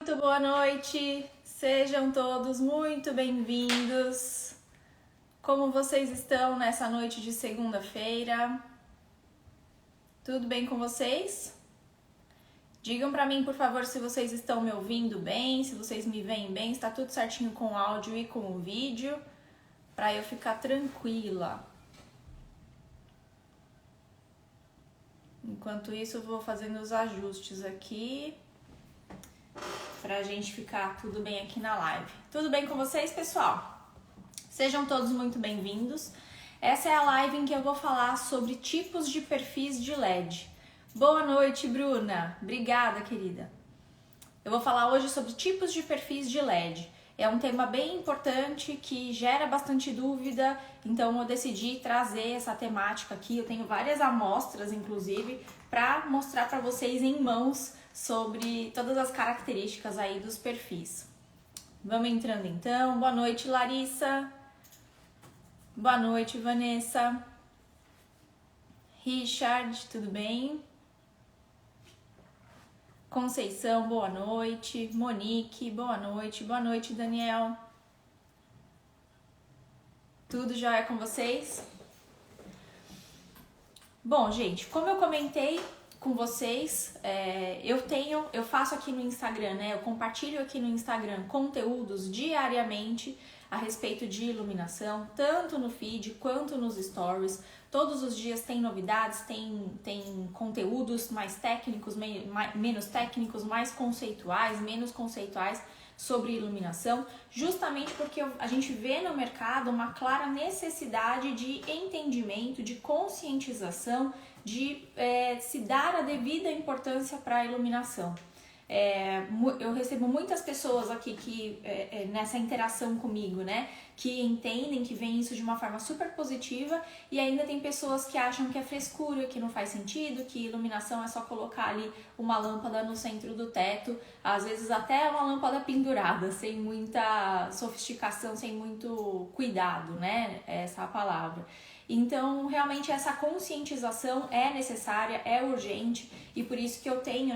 muito boa noite, sejam todos muito bem-vindos. Como vocês estão nessa noite de segunda-feira? Tudo bem com vocês? Digam pra mim, por favor, se vocês estão me ouvindo bem, se vocês me veem bem, se tá tudo certinho com o áudio e com o vídeo, pra eu ficar tranquila. Enquanto isso, eu vou fazendo os ajustes aqui pra gente ficar tudo bem aqui na live. Tudo bem com vocês, pessoal? Sejam todos muito bem-vindos. Essa é a live em que eu vou falar sobre tipos de perfis de LED. Boa noite, Bruna. Obrigada, querida. Eu vou falar hoje sobre tipos de perfis de LED. É um tema bem importante que gera bastante dúvida, então eu decidi trazer essa temática aqui. Eu tenho várias amostras, inclusive, para mostrar para vocês em mãos sobre todas as características aí dos perfis. Vamos entrando então. Boa noite, Larissa. Boa noite, Vanessa. Richard, tudo bem? Conceição, boa noite. Monique, boa noite. Boa noite, Daniel. Tudo já é com vocês? Bom, gente, como eu comentei com vocês, eu faço aqui no Instagram, né? Eu compartilho aqui no Instagram conteúdos diariamente a respeito de iluminação, tanto no feed quanto nos stories. Todos os dias tem novidades, tem conteúdos mais técnicos, menos técnicos, mais conceituais, menos conceituais sobre iluminação, justamente porque a gente vê no mercado uma clara necessidade de entendimento, de conscientização, de se dar a devida importância para a iluminação. Eu recebo muitas pessoas aqui que nessa interação comigo, né, que entendem, que veem isso de uma forma super positiva, e ainda tem pessoas que acham que é frescura, que não faz sentido, que iluminação é só colocar ali uma lâmpada no centro do teto, às vezes até uma lâmpada pendurada, sem muita sofisticação, sem muito cuidado, né, essa é a palavra. Então, realmente essa conscientização é necessária, é urgente, e por isso que eu tenho,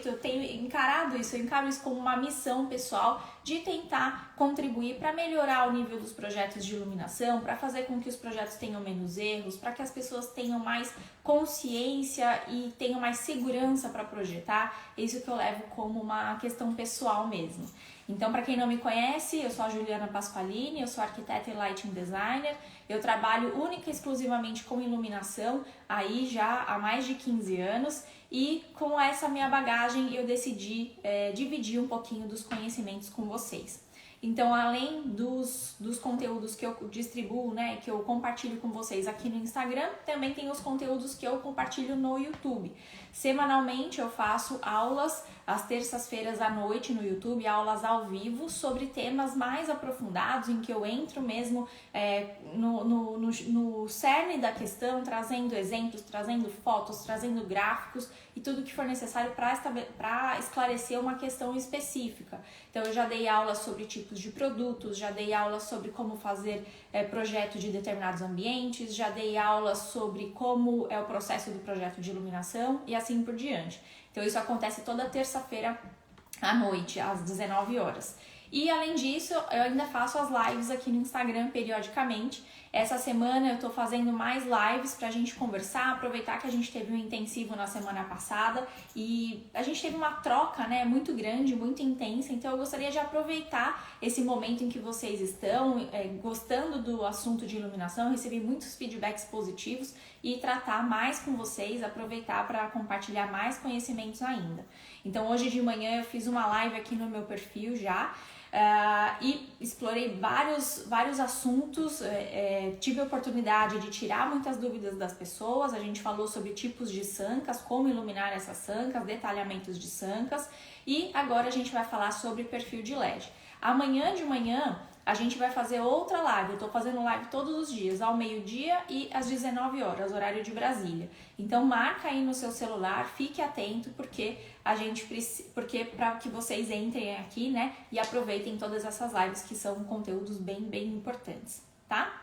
eu tenho encarado isso, eu encaro isso como uma missão pessoal de tentar contribuir para melhorar o nível dos projetos de iluminação, para fazer com que os projetos tenham menos erros, para que as pessoas tenham mais consciência e tenham mais segurança para projetar. É isso que eu levo como uma questão pessoal mesmo. Então, para quem não me conhece, eu sou a Juliana Pasqualini, eu sou arquiteta e lighting designer. Eu trabalho única e exclusivamente com iluminação aí já há mais de 15 anos, e com essa minha bagagem eu decidi dividir um pouquinho dos conhecimentos com vocês. Então, além dos conteúdos que eu distribuo, né, que eu compartilho com vocês aqui no Instagram, também tem os conteúdos que eu compartilho no YouTube. Semanalmente eu faço aulas às terças-feiras à noite no YouTube, aulas ao vivo sobre temas mais aprofundados, em que eu entro mesmo no cerne da questão, trazendo exemplos, trazendo fotos, trazendo gráficos e tudo que for necessário para esclarecer uma questão específica. Então, eu já dei aulas sobre tipos de produtos, já dei aulas sobre como fazer projeto de determinados ambientes, já dei aulas sobre como é o processo do projeto de iluminação e assim por diante. Então, isso acontece toda terça-feira à noite, às 19 horas. E, além disso, eu ainda faço as lives aqui no Instagram periodicamente. Essa semana eu tô fazendo mais lives pra gente conversar, aproveitar que a gente teve um intensivo na semana passada e a gente teve uma troca, né, muito grande, muito intensa, então eu gostaria de aproveitar esse momento em que vocês estão gostando do assunto de iluminação. Eu recebi muitos feedbacks positivos e tratar mais com vocês, aproveitar para compartilhar mais conhecimentos ainda. Então, hoje de manhã eu fiz uma live aqui no meu perfil já, e explorei vários assuntos, tive a oportunidade de tirar muitas dúvidas das pessoas. A gente falou sobre tipos de sancas, como iluminar essas sancas, detalhamentos de sancas, e agora a gente vai falar sobre perfil de LED. Amanhã de manhã a gente vai fazer outra live. Eu tô fazendo live todos os dias, ao meio-dia e às 19 horas, horário de Brasília. Então marca aí no seu celular, fique atento, porque para que vocês entrem aqui, né, e aproveitem todas essas lives que são conteúdos bem importantes, tá?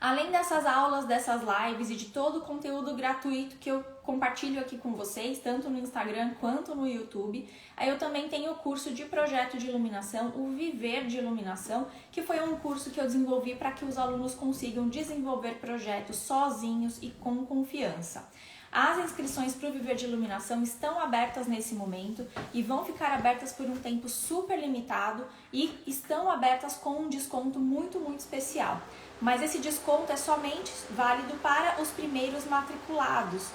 Além dessas aulas, dessas lives e de todo o conteúdo gratuito que eu compartilho aqui com vocês, tanto no Instagram quanto no YouTube, aí eu também tenho o curso de projeto de iluminação, o Viver de Iluminação, que foi um curso que eu desenvolvi para que os alunos consigam desenvolver projetos sozinhos e com confiança. As inscrições para o Viver de Iluminação estão abertas nesse momento e vão ficar abertas por um tempo super limitado e estão abertas com um desconto muito especial. Mas esse desconto é somente válido para os primeiros matriculados.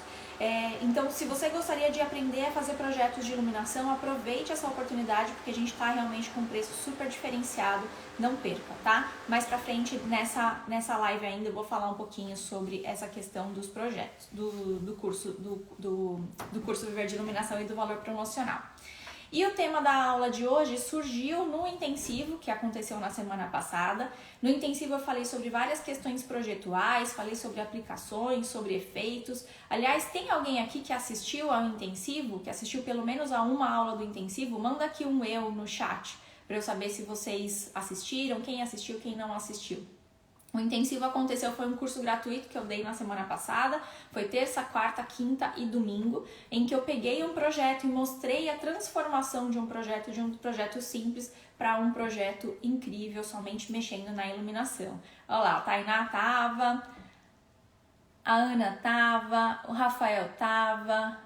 Então, se você gostaria de aprender a fazer projetos de iluminação, aproveite essa oportunidade, porque a gente está realmente com um preço super diferenciado, não perca, tá? Mais pra frente, nessa live ainda, eu vou falar um pouquinho sobre essa questão dos projetos, do curso Viver de Iluminação e do valor promocional. E o tema da aula de hoje surgiu no intensivo, que aconteceu na semana passada. No intensivo eu falei sobre várias questões projetuais, falei sobre aplicações, sobre efeitos. Aliás, tem alguém aqui que assistiu ao intensivo, que assistiu pelo menos a uma aula do intensivo? Manda aqui um eu no chat, para eu saber se vocês assistiram, quem assistiu, quem não assistiu. O intensivo aconteceu, foi um curso gratuito que eu dei na semana passada, foi terça, quarta, quinta e domingo, em que eu peguei um projeto e mostrei a transformação de um projeto simples para um projeto incrível, somente mexendo na iluminação. Olha lá, a Tainá tava, a Ana tava, o Rafael tava,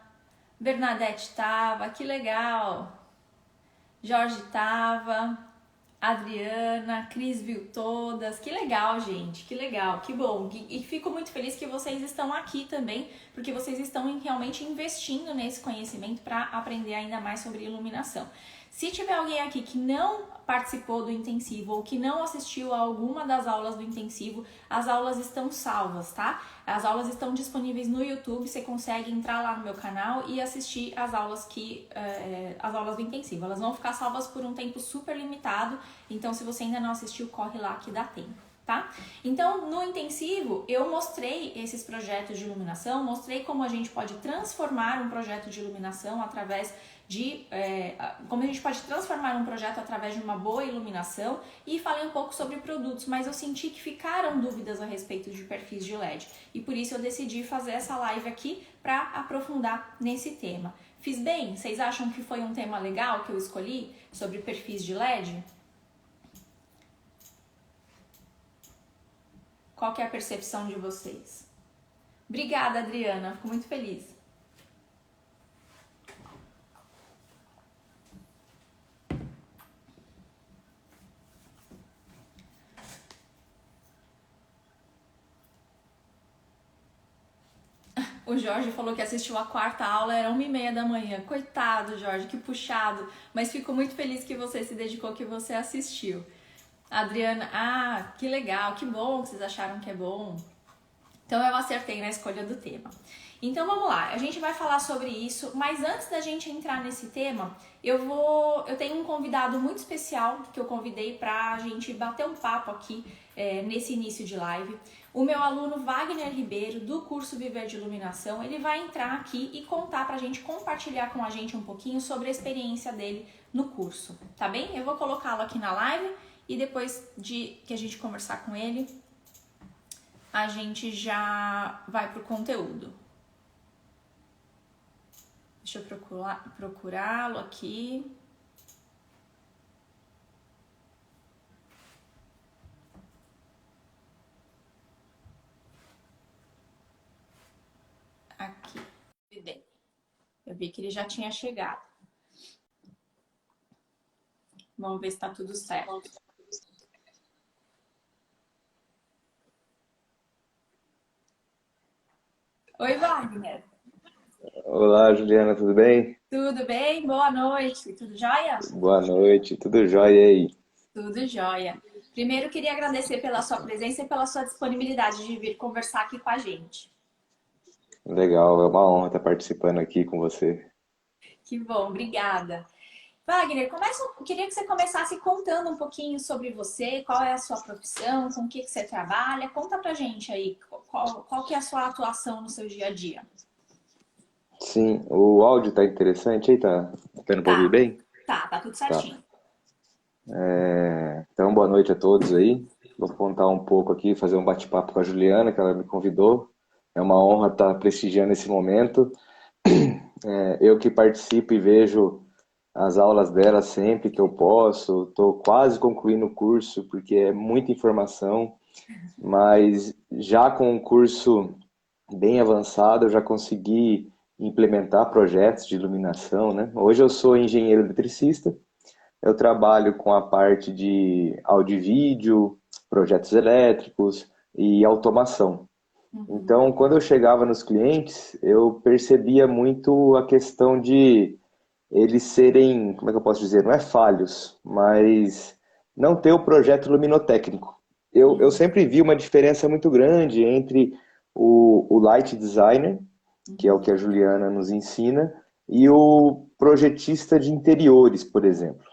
Bernadette tava, que legal, Jorge tava... Adriana, Cris viu todas, que legal, gente, que legal, que bom. E fico muito feliz que vocês estão aqui também, porque vocês estão realmente investindo nesse conhecimento para aprender ainda mais sobre iluminação. Se tiver alguém aqui que não participou do intensivo ou que não assistiu a alguma das aulas do intensivo, as aulas estão salvas, tá? As aulas estão disponíveis no YouTube, você consegue entrar lá no meu canal e assistir as aulas do intensivo. Elas vão ficar salvas por um tempo super limitado, então se você ainda não assistiu, corre lá que dá tempo. Tá? Então, no intensivo, eu mostrei esses projetos de iluminação, mostrei como a gente pode transformar um projeto de iluminação através de... como a gente pode transformar um projeto através de uma boa iluminação e falei um pouco sobre produtos, mas eu senti que ficaram dúvidas a respeito de perfis de LED e por isso eu decidi fazer essa live aqui para aprofundar nesse tema. Fiz bem? Vocês acham que foi um tema legal que eu escolhi sobre perfis de LED? Qual que é a percepção de vocês? Obrigada, Adriana. Fico muito feliz. O Jorge falou que assistiu a quarta aula, era 1h30 da manhã. Coitado, Jorge, que puxado. Mas fico muito feliz que você se dedicou, que você assistiu. Adriana, que legal, que bom que vocês acharam que é bom. Então eu acertei na escolha do tema. Então vamos lá, a gente vai falar sobre isso, mas antes da gente entrar nesse tema, eu tenho um convidado muito especial que eu convidei pra gente bater um papo aqui nesse início de live. O meu aluno Wagner Ribeiro, do curso Viver de Iluminação, ele vai entrar aqui e contar pra gente, compartilhar com a gente um pouquinho sobre a experiência dele no curso, tá bem? Eu vou colocá-lo aqui na live e depois de que a gente conversar com ele, a gente já vai pro conteúdo. Deixa eu procurá-lo aqui. Aqui. Eu vi que ele já tinha chegado. Vamos ver se tá tudo certo. Oi, Wagner. Olá, Juliana, tudo bem? Tudo bem? Boa noite. Tudo jóia? Boa noite, tudo jóia aí? Tudo jóia. Primeiro, queria agradecer pela sua presença e pela sua disponibilidade de vir conversar aqui com a gente. Legal, é uma honra estar participando aqui com você. Que bom, obrigada. Wagner, queria que você começasse contando um pouquinho sobre você, qual é a sua profissão, com o que você trabalha. Conta pra gente aí, qual que é a sua atuação no seu dia a dia. Sim, o áudio tá interessante aí, tá dando para ouvir bem? Tá tudo Tá. certinho. Então, boa noite a todos aí. Vou contar um pouco aqui, fazer um bate-papo com a Juliana, que ela me convidou. É uma honra estar prestigiando esse momento. Eu que participo e vejo as aulas dela sempre que eu posso. Estou quase concluindo o curso, porque é muita informação, mas já com um curso bem avançado, eu já consegui implementar projetos de iluminação, né? Hoje eu sou engenheiro eletricista, eu trabalho com a parte de áudio e vídeo, projetos elétricos e automação. Uhum. Então, quando eu chegava nos clientes, eu percebia muito a questão de eles serem, como é que eu posso dizer, não é falhos, mas não ter o projeto luminotécnico. Eu Uhum. sempre vi uma diferença muito grande entre o light designer, que é o Uhum. que a Juliana nos ensina, e o projetista de interiores, por exemplo.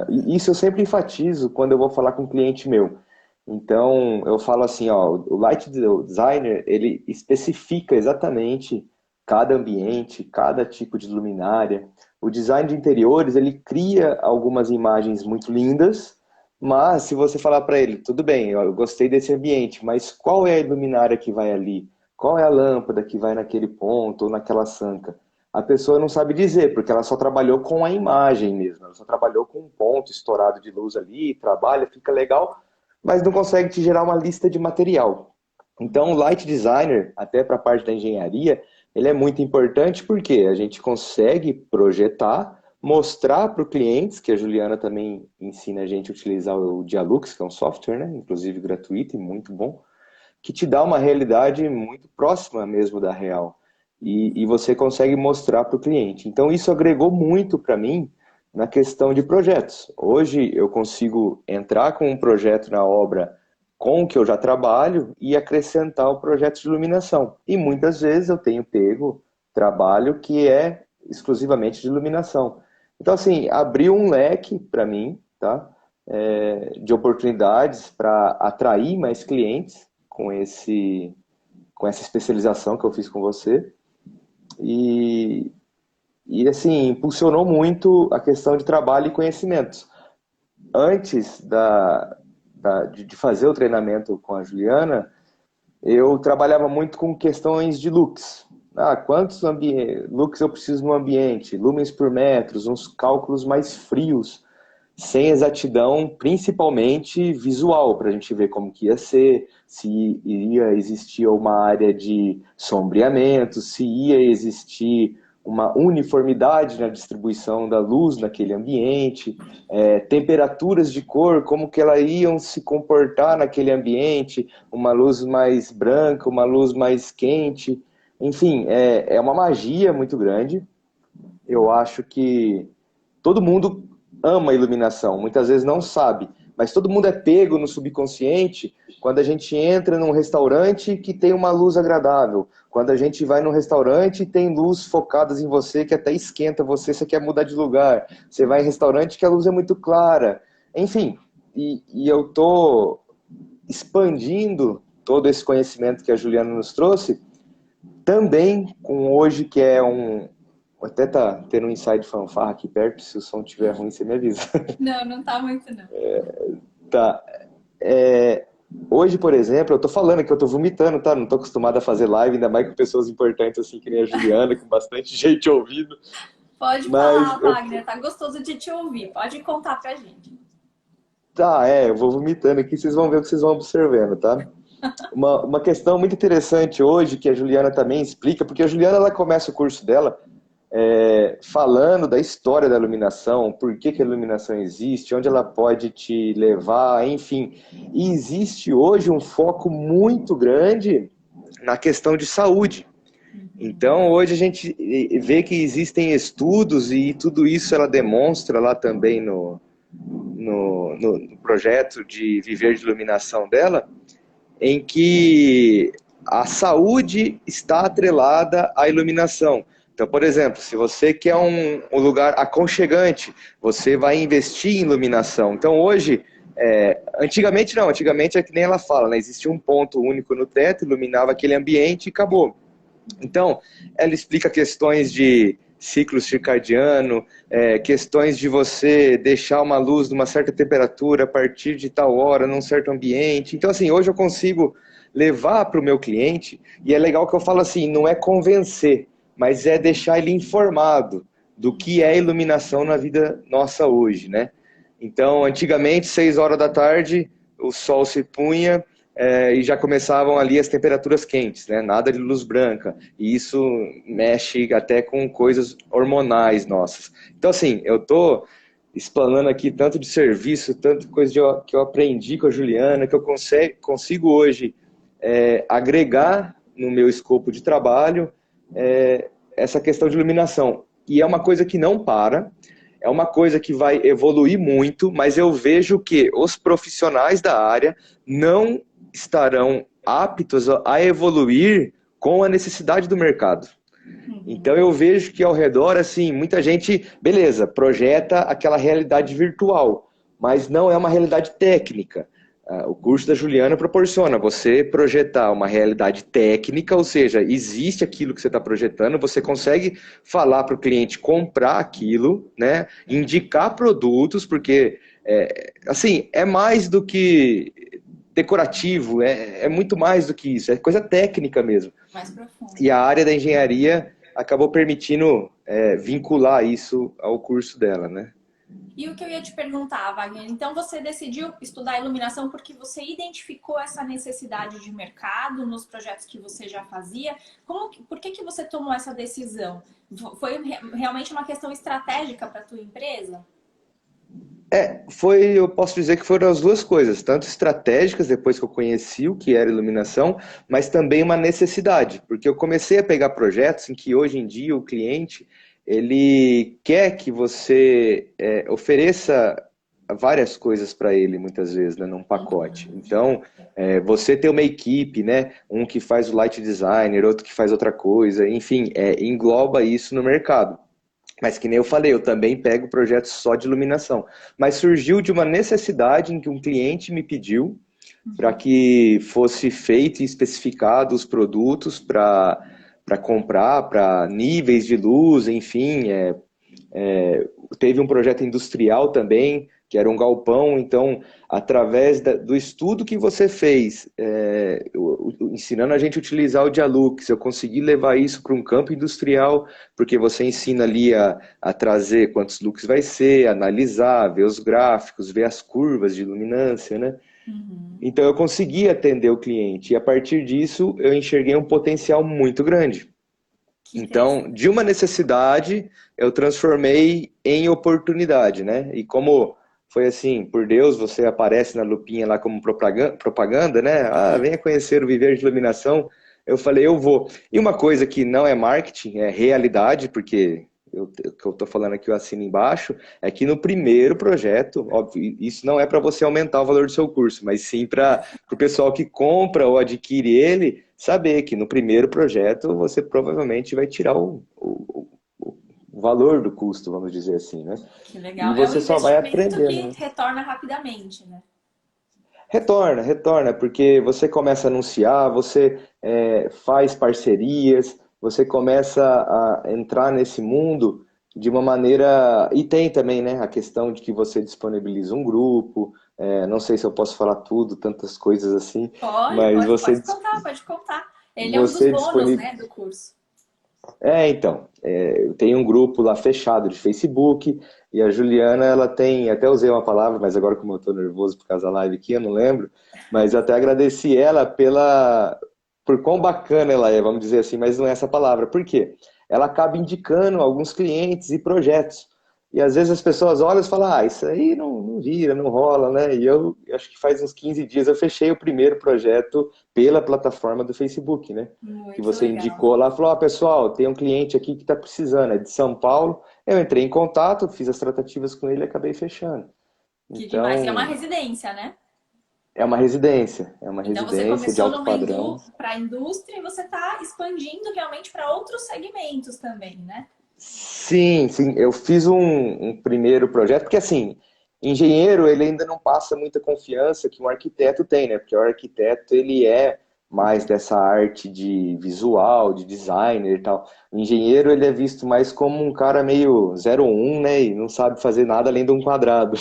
E isso eu sempre enfatizo quando eu vou falar com um cliente meu. Então, eu falo assim, ó, o light designer, ele especifica exatamente cada ambiente, cada tipo de luminária. O design de interiores, ele cria algumas imagens muito lindas, mas se você falar para ele, tudo bem, eu gostei desse ambiente, mas qual é a luminária que vai ali? Qual é a lâmpada que vai naquele ponto ou naquela sanca? A pessoa não sabe dizer, porque ela só trabalhou com a imagem mesmo, ela só trabalhou com um ponto estourado de luz ali, trabalha, fica legal, mas não consegue te gerar uma lista de material. Então, o Uhum. light designer, até para a parte da engenharia, ele é muito importante porque a gente consegue projetar, mostrar para os clientes, que a Juliana também ensina a gente a utilizar o Dialux, que é um software, né, inclusive gratuito e muito bom, que te dá uma realidade muito próxima mesmo da real. E você consegue mostrar para o cliente. Então, isso agregou muito para mim na questão de projetos. Hoje, eu consigo entrar com um projeto na obra com o que eu já trabalho e acrescentar o projeto de iluminação. E muitas vezes eu tenho pego trabalho que é exclusivamente de iluminação. Então, assim, abriu um leque para mim, tá? De oportunidades para atrair mais clientes com essa especialização que eu fiz com você. E, e assim, impulsionou muito a questão de trabalho e conhecimentos. Antes de fazer o treinamento com a Juliana, eu trabalhava muito com questões de lux. Quantos lux eu preciso no ambiente? Lumens por metros, uns cálculos mais frios, sem exatidão, principalmente visual, para a gente ver como que ia ser, se iria existir uma área de sombreamento, se ia existir uma uniformidade na distribuição da luz naquele ambiente, temperaturas de cor, como que elas iam se comportar naquele ambiente, uma luz mais branca, uma luz mais quente, enfim, é uma magia muito grande. Eu acho que todo mundo ama a iluminação, muitas vezes não sabe, mas todo mundo é pego no subconsciente quando a gente entra num restaurante que tem uma luz agradável, quando a gente vai num restaurante e tem luz focadas em você que até esquenta você quer mudar de lugar, você vai em restaurante que a luz é muito clara, enfim, e eu tô expandindo todo esse conhecimento que a Juliana nos trouxe, também com hoje que é um, até tá tendo um inside fanfarra aqui perto, se o som estiver ruim, você me avisa. Não, não tá muito, não. Tá. É, hoje, por exemplo, eu tô falando que eu tô vomitando, tá? Não tô acostumado a fazer live, ainda mais com pessoas importantes assim que nem a Juliana, com bastante gente ouvindo. Pode Mas falar, eu. Wagner, tá gostoso de te ouvir. Pode contar pra gente. Tá, eu vou vomitando aqui, vocês vão ver o que vocês vão observando, tá? Uma questão muito interessante hoje, que a Juliana também explica, porque a Juliana ela começa o curso dela falando da história da iluminação, por que, que a iluminação existe, onde ela pode te levar, enfim. E existe hoje um foco muito grande na questão de saúde. Uhum. Então, hoje a gente vê que existem estudos e tudo isso ela demonstra lá também no projeto de Viver de Iluminação dela, em que a saúde está atrelada à iluminação. Então, por exemplo, se você quer um lugar aconchegante, você vai investir em iluminação. Então, hoje, antigamente não, antigamente é que nem ela fala, né? Existia um ponto único no teto, iluminava aquele ambiente e acabou. Então, ela explica questões de ciclo circadiano, questões de você deixar uma luz numa certa temperatura a partir de tal hora, num certo ambiente. Então, assim, hoje eu consigo levar para o meu cliente, e é legal que eu falo assim, não é convencer, mas é deixar ele informado do que é iluminação na vida nossa hoje, né? Então, antigamente, 6 horas da tarde, o sol se punha, e já começavam ali as temperaturas quentes, né? Nada de luz branca. E isso mexe até com coisas hormonais nossas. Então, assim, eu tô explanando aqui tanto de serviço, tanto coisa que eu aprendi com a Juliana, que eu consigo hoje agregar no meu escopo de trabalho essa questão de iluminação. E é uma coisa que não para, é uma coisa que vai evoluir muito, mas eu vejo que os profissionais da área não estarão aptos a evoluir com a necessidade do mercado. Então eu vejo que ao redor, assim, muita gente, beleza, projeta aquela realidade virtual, mas não é uma realidade técnica. O curso da Juliana proporciona você projetar uma realidade técnica, ou seja, existe aquilo que você está projetando, você consegue falar para o cliente comprar aquilo, né? Indicar produtos, porque assim, é mais do que decorativo, é muito mais do que isso, é coisa técnica mesmo. Mais profundo. E a área da engenharia acabou permitindo vincular isso ao curso dela, né? E o que eu ia te perguntar, Wagner, então você decidiu estudar iluminação porque você identificou essa necessidade de mercado nos projetos que você já fazia? Por que você tomou essa decisão? Foi realmente uma questão estratégica para a tua empresa? Eu posso dizer que foram as duas coisas, tanto estratégicas, depois que eu conheci o que era iluminação, mas também uma necessidade, porque eu comecei a pegar projetos em que hoje em dia o cliente, ele quer que você ofereça várias coisas para ele, muitas vezes, né, num pacote. Então, você ter uma equipe, né, um que faz o light designer, outro que faz outra coisa, enfim, engloba isso no mercado. Mas que nem eu falei, eu também pego projetos só de iluminação. Mas surgiu de uma necessidade em que um cliente me pediu para que fosse feito e especificado os produtos para comprar, para níveis de luz, enfim. Teve um projeto industrial também, que era um galpão, então, através do estudo que você fez, ensinando a gente a utilizar o Dialux, eu consegui levar isso para um campo industrial, porque você ensina ali a trazer quantos lux vai ser, analisar, ver os gráficos, ver as curvas de luminância, né? Então eu consegui atender o cliente, e a partir disso eu enxerguei um potencial muito grande. Então, de uma necessidade, eu transformei em oportunidade, né? E como foi assim, por Deus, você aparece na lupinha lá como propaganda, né? Ah, venha conhecer o Viver de Iluminação. Eu falei, eu vou. E uma coisa que não é marketing, é realidade, porque o que eu estou falando aqui, eu assino embaixo, é que no primeiro projeto, óbvio, isso não é para você aumentar o valor do seu curso, mas sim para o pessoal que compra ou adquire ele, saber que no primeiro projeto você provavelmente vai tirar o valor do custo, vamos dizer assim, né? Que legal. E você só vai aprendendo, que né? retorna rapidamente, né? Retorna, porque você começa a anunciar, você faz parcerias, você começa a entrar nesse mundo de uma maneira... E tem também, né, a questão de que você disponibiliza um grupo, não sei se eu posso falar tudo, tantas coisas assim, mas Pode contar. Ele é um dos você bônus, né, do curso. Então, eu tenho um grupo lá fechado de Facebook, e a Juliana, ela tem, até usei uma palavra, mas agora como eu tô nervoso por causa da live aqui, eu não lembro, mas até agradeci ela por quão bacana ela é, vamos dizer assim, mas não é essa palavra. Por quê? Ela acaba indicando alguns clientes e projetos. E às vezes as pessoas olham e falam, isso aí não vira, não rola, né? E eu acho que faz uns 15 dias eu fechei o primeiro projeto pela plataforma do Facebook, né? Que você legal. indicou lá, falou, pessoal, tem um cliente aqui que está precisando, é de São Paulo. Eu entrei em contato, fiz as tratativas com ele e acabei fechando. Que demais. E é uma residência, né? É uma residência Então você de começou alto padrão. para a indústria e você está expandindo realmente para outros segmentos também, né? Sim, eu fiz um primeiro projeto, porque assim, engenheiro ele ainda não passa muita confiança que um arquiteto tem, né? Porque o arquiteto ele é mais dessa arte de visual, de designer e tal. O engenheiro, ele é visto mais como um cara meio 01, né? E não sabe fazer nada além de um quadrado.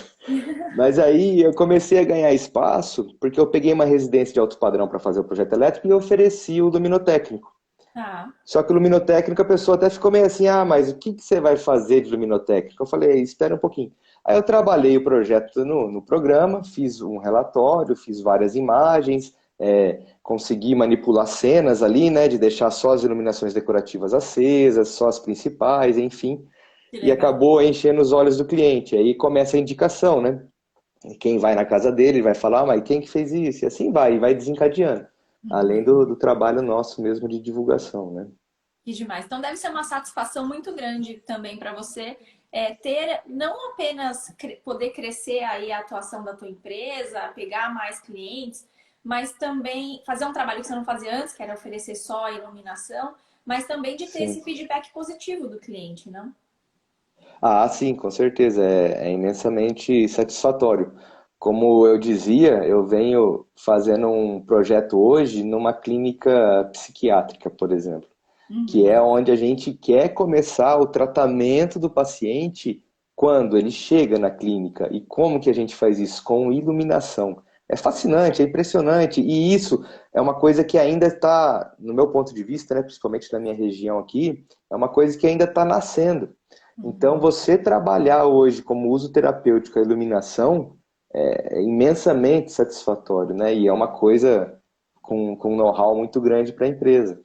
Mas aí eu comecei a ganhar espaço porque eu peguei uma residência de alto padrão para fazer o projeto elétrico e ofereci o luminotécnico. Tá. Só que o luminotécnico, a pessoa até ficou meio assim, ah, mas o que você vai fazer de luminotécnico? Eu falei, espera um pouquinho. Aí eu trabalhei o projeto no programa, fiz um relatório, fiz várias imagens, consegui manipular cenas ali, né, de deixar só as iluminações decorativas acesas, só as principais, enfim, Que e legal. acabou enchendo os olhos do cliente. Aí começa a indicação, né? Quem vai na casa dele vai falar, ah, mas quem que fez isso? E assim vai, e vai desencadeando. Além Uhum. do trabalho nosso mesmo de divulgação, né? Que demais. Então deve ser uma satisfação muito grande também para você ter não apenas poder crescer aí a atuação da tua empresa, pegar mais clientes, mas também fazer um trabalho que você não fazia antes, que era oferecer só a iluminação, mas também de ter Sim. esse feedback positivo do cliente, não? Ah, sim, com certeza. É imensamente satisfatório. Como eu dizia, eu venho fazendo um projeto hoje numa clínica psiquiátrica, por exemplo, que é Uhum. onde a gente quer começar o tratamento do paciente quando ele chega na clínica. E como que a gente faz isso? Com iluminação. É fascinante, é impressionante, e isso é uma coisa que ainda está, no meu ponto de vista, né, principalmente na minha região aqui, é uma coisa que ainda está nascendo. Então, Uhum. você trabalhar hoje como uso terapêutico a iluminação é imensamente satisfatório, né? E é uma coisa com um know-how muito grande para a empresa.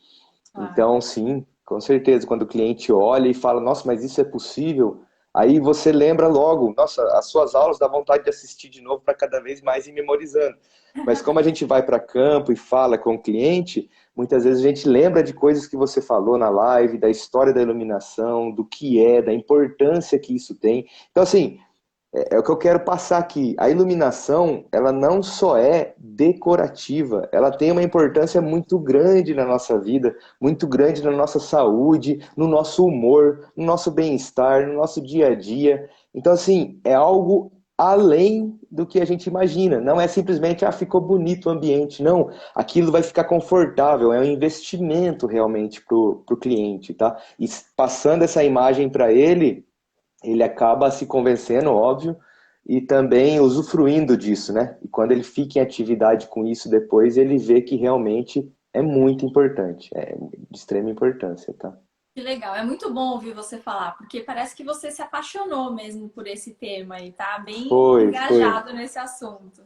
Claro. Então, sim, com certeza, quando o cliente olha e fala, nossa, mas isso é possível, aí você lembra logo, nossa, as suas aulas dá vontade de assistir de novo para cada vez mais ir memorizando. Mas como a gente vai para campo e fala com o cliente, muitas vezes a gente lembra de coisas que você falou na live, da história da iluminação, do que é, da importância que isso tem. Então, assim, é o que eu quero passar aqui. A iluminação, ela não só é decorativa, ela tem uma importância muito grande na nossa vida, muito grande na nossa saúde, no nosso humor, no nosso bem-estar, no nosso dia a dia. Então, assim, é algo além do que a gente imagina. Não é simplesmente, ah, ficou bonito o ambiente. Não, aquilo vai ficar confortável, é um investimento realmente para o cliente, tá? E passando essa imagem para ele acaba se convencendo, óbvio, e também usufruindo disso, né? E quando ele fica em atividade com isso depois, ele vê que realmente é muito importante, é de extrema importância, tá? Que legal. É muito bom ouvir você falar, porque parece que você se apaixonou mesmo por esse tema e tá bem Foi. engajado nesse assunto.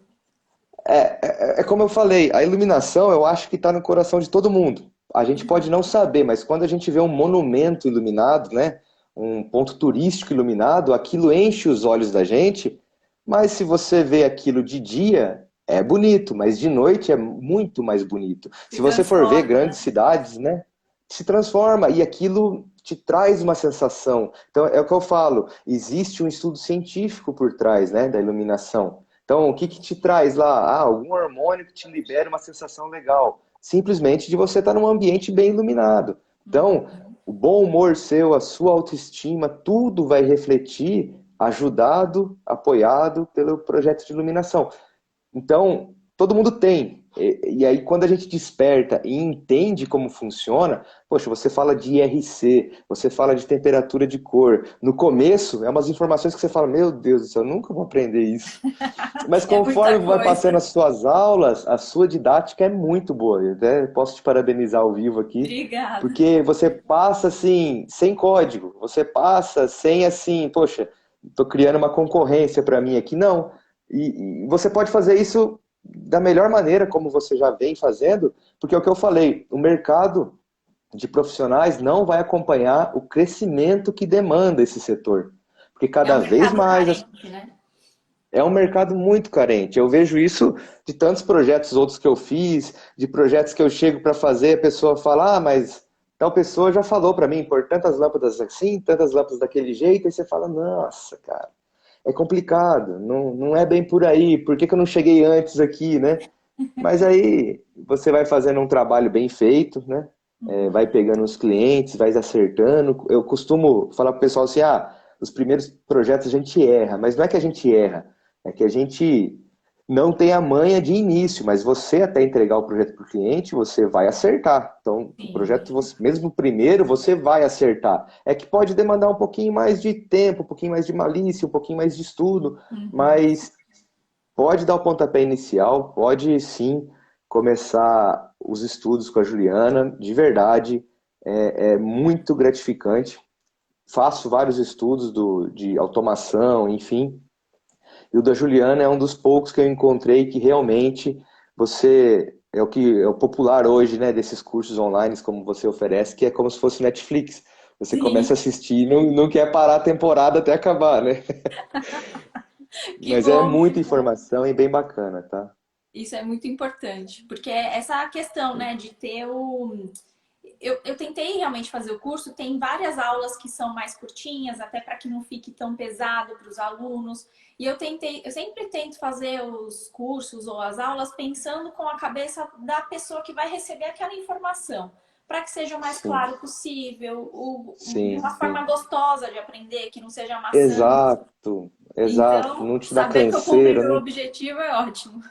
É como eu falei, a iluminação eu acho que está no coração de todo mundo. A gente pode não saber, mas quando a gente vê um monumento iluminado, né, um ponto turístico iluminado, aquilo enche os olhos da gente. Mas se você vê aquilo de dia, é bonito, mas de noite é muito mais bonito. Se Se você for ver transforma, grandes né? cidades, né, se transforma e aquilo te traz uma sensação. Então é o que eu falo, existe um estudo científico por trás, né, da iluminação. Então, o que que te traz lá? Ah, algum hormônio que te libera uma sensação legal. Simplesmente de você estar num ambiente bem iluminado. Então, Uhum. o bom humor seu, a sua autoestima, tudo vai refletir ajudado, apoiado pelo projeto de iluminação. Então, todo mundo tem. E aí, quando a gente desperta e entende como funciona, poxa, você fala de IRC, você fala de temperatura de cor. No começo, é umas informações que você fala, meu Deus do céu, eu nunca vou aprender isso. Mas É muita conforme vai passando coisa. as suas aulas, a sua didática é muito boa. Eu até posso te parabenizar ao vivo aqui, Obrigada. porque você passa assim, sem código, você passa sem assim, poxa, estou criando uma concorrência para mim aqui. Não. E você pode fazer isso da melhor maneira, como você já vem fazendo, porque é o que eu falei, o mercado de profissionais não vai acompanhar o crescimento que demanda esse setor. Porque É um cada vez mercado mais carente, né? é um mercado muito carente. Eu vejo isso de tantos projetos outros que eu fiz, de projetos que eu chego para fazer, a pessoa fala, ah, mas tal pessoa já falou para mim, por tantas lâmpadas assim, tantas lâmpadas daquele jeito, aí você fala, nossa, cara, é complicado, não é bem por aí, por que que eu não cheguei antes aqui, né? Mas aí você vai fazendo um trabalho bem feito, né? Vai Uhum. pegando os clientes, vai acertando. Eu costumo falar para o pessoal assim, ah, os primeiros projetos a gente erra, mas não é que a gente erra, é que a gente não tem a manha de início, mas você até entregar o projeto para o cliente, você vai acertar. Então, o projeto, Sim. mesmo o primeiro, você vai acertar. É que pode demandar um pouquinho mais de tempo, um pouquinho mais de malícia, um pouquinho mais de estudo, Uhum. mas pode dar o pontapé inicial, pode sim começar os estudos com a Juliana, de verdade, é muito gratificante. Faço vários estudos de automação, enfim, e o da Juliana é um dos poucos que eu encontrei que realmente você é o que é o popular hoje, né, desses cursos online como você oferece, que é como se fosse Netflix. Você começa a Sim, assistir e não quer parar a temporada até acabar, né? que Mas é bom, que muita bom. informação e bem bacana, tá? Isso é muito importante, porque essa questão, né, de ter o. Eu tentei realmente fazer o curso, tem várias aulas que são mais curtinhas, até para que não fique tão pesado para os alunos. E eu sempre tento fazer os cursos ou as aulas pensando com a cabeça da pessoa que vai receber aquela informação, para que seja o mais Sim, claro possível, de sim, uma sim. forma gostosa de aprender, que não seja maçante. Exato, exato. Então, Não te dá saber que eu cumpri canseira, meu não. objetivo é ótimo.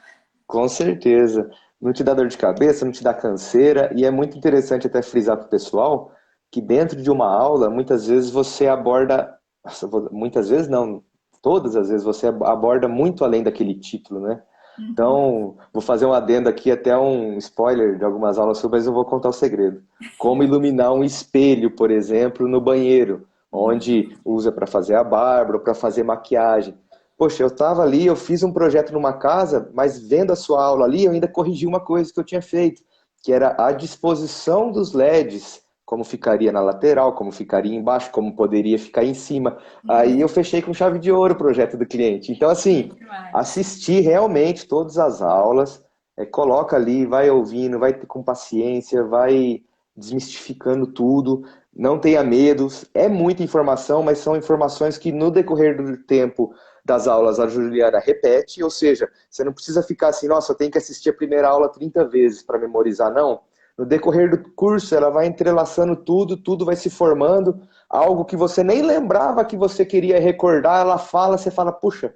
Com certeza. Não te dá dor de cabeça, não te dá canseira, e é muito interessante até frisar para o pessoal que dentro de uma aula, muitas vezes você aborda, nossa, muitas vezes não, todas as vezes você aborda muito além daquele título, né? Uhum. Então, vou fazer um adendo aqui, até um spoiler de algumas aulas sobre, mas eu vou contar o segredo. Como iluminar um espelho, por exemplo, no banheiro, onde usa para fazer a barba ou para fazer maquiagem. Poxa, eu estava ali, eu fiz um projeto numa casa, mas vendo a sua aula ali, eu ainda corrigi uma coisa que eu tinha feito, que era a disposição dos LEDs, como ficaria na lateral, como ficaria embaixo, como poderia ficar em cima. Aí eu fechei com chave de ouro o projeto do cliente. Então, Que assim, demais. assistir realmente todas as aulas, coloca ali, vai ouvindo, vai com paciência, vai desmistificando tudo, não tenha medo. É muita informação, mas são informações que no decorrer do tempo das aulas a Juliana repete, ou seja, você não precisa ficar assim, nossa, eu tenho que assistir a primeira aula 30 vezes para memorizar, não. No decorrer do curso, ela vai entrelaçando tudo, tudo vai se formando, algo que você nem lembrava que você queria recordar, ela fala, você fala, puxa,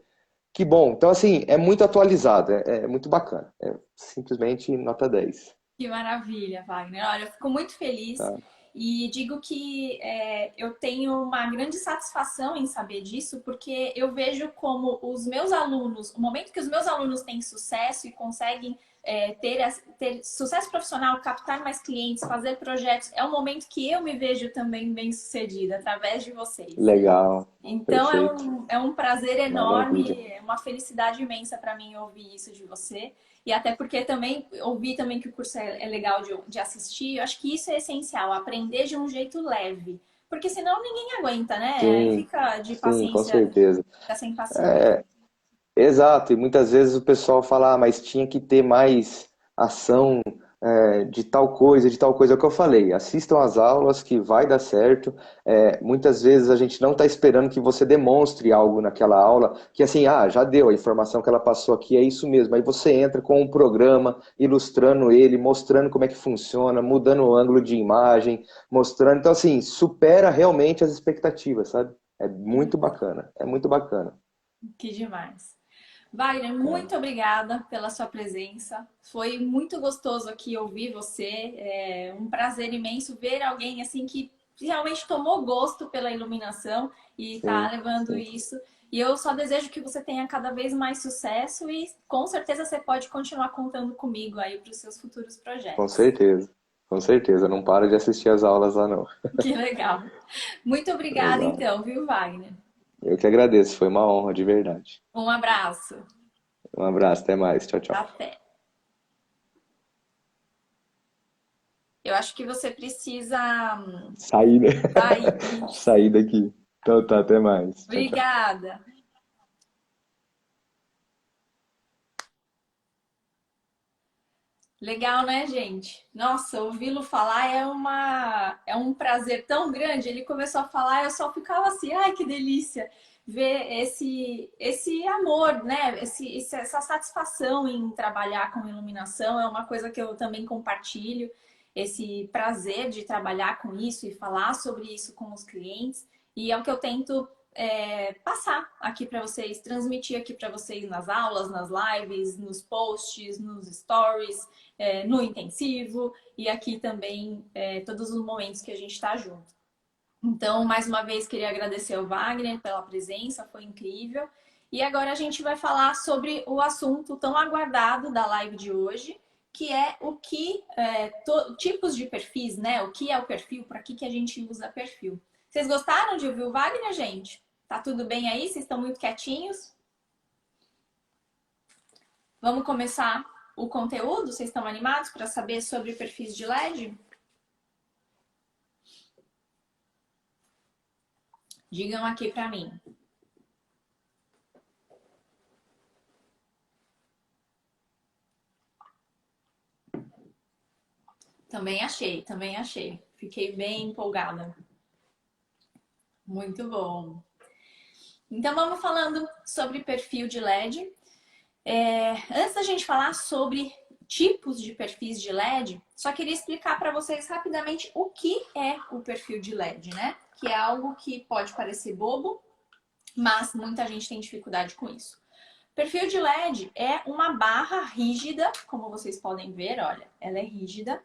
que bom. Então, assim, é muito atualizado, é muito bacana. É simplesmente nota 10. Que maravilha, Wagner. Olha, eu fico muito feliz Tá? e digo que eu tenho uma grande satisfação em saber disso, porque eu vejo como os meus alunos, o momento que os meus alunos têm sucesso e conseguem ter sucesso profissional, captar mais clientes, fazer projetos, é um momento que eu me vejo também bem sucedida através de vocês. Legal. Então Perfeito. é um prazer Maravilha. enorme, é uma felicidade imensa para mim ouvir isso de você. E até porque também ouvi também que o curso é legal de assistir. Eu acho que isso é essencial, aprender de um jeito leve. Porque senão ninguém aguenta, né? Aí Sim, fica de sim, com paciência, certeza. fica sem paciência. É, exato, e muitas vezes o pessoal fala, ah, mas tinha que ter mais ação de tal coisa, de tal coisa. É o que eu falei, assistam às aulas que vai dar certo. Muitas vezes a gente não está esperando que você demonstre algo naquela aula, que assim, ah, já deu, a informação que ela passou aqui é isso mesmo. Aí você entra com um programa, ilustrando ele, mostrando como é que funciona, mudando o ângulo de imagem, mostrando. Então, assim, supera realmente as expectativas, sabe? É muito bacana, é muito bacana. Que demais. Wagner, Tá? muito obrigada pela sua presença. Foi muito gostoso aqui ouvir você. É um prazer imenso ver alguém assim que realmente tomou gosto pela iluminação e está Sim, levando sim. isso. E eu só desejo que você tenha cada vez mais sucesso e com certeza você pode continuar contando comigo aí para os seus futuros Com projetos. certeza. Com certeza. Não para de assistir as aulas lá, não. Que legal. Muito obrigada Legal. então, viu, Wagner? Eu que agradeço. Foi uma honra, de verdade. Um abraço. Um abraço. Até mais. Tchau, tchau. Até. Eu acho que você precisa Saí, né? sair. Isso. Saí daqui. Então tá, até mais. Tchau, tchau. Obrigada. Legal, né, gente? Nossa, ouvi-lo falar é um prazer tão grande. Ele começou a falar, eu só ficava assim, ai, que delícia ver esse amor, né? Essa satisfação em trabalhar com iluminação é uma coisa que eu também compartilho. Esse prazer de trabalhar com isso e falar sobre isso com os clientes. E é o que eu tento passar aqui para vocês, transmitir aqui para vocês nas aulas, nas lives, nos posts, nos stories, no intensivo e aqui também todos os momentos que a gente está junto. Então, mais uma vez, queria agradecer ao Wagner pela presença, foi incrível. E agora a gente vai falar sobre o assunto tão aguardado da live de hoje, que é o que tipos de perfis, né? O que é o perfil, para que a gente usa perfil. Vocês gostaram de ouvir o Wagner, gente? Tá tudo bem aí? Vocês estão muito quietinhos? Vamos começar o conteúdo? Vocês estão animados para saber sobre perfis de LED? Digam aqui para mim. Também achei. Fiquei bem empolgada. Muito bom. Então vamos falando sobre perfil de LED. Antes da gente falar sobre tipos de perfis de LED, só queria explicar para vocês rapidamente o que é o perfil de LED, né? Que é algo que pode parecer bobo, mas muita gente tem dificuldade com isso. Perfil de LED é uma barra rígida, como vocês podem ver, olha, ela é rígida,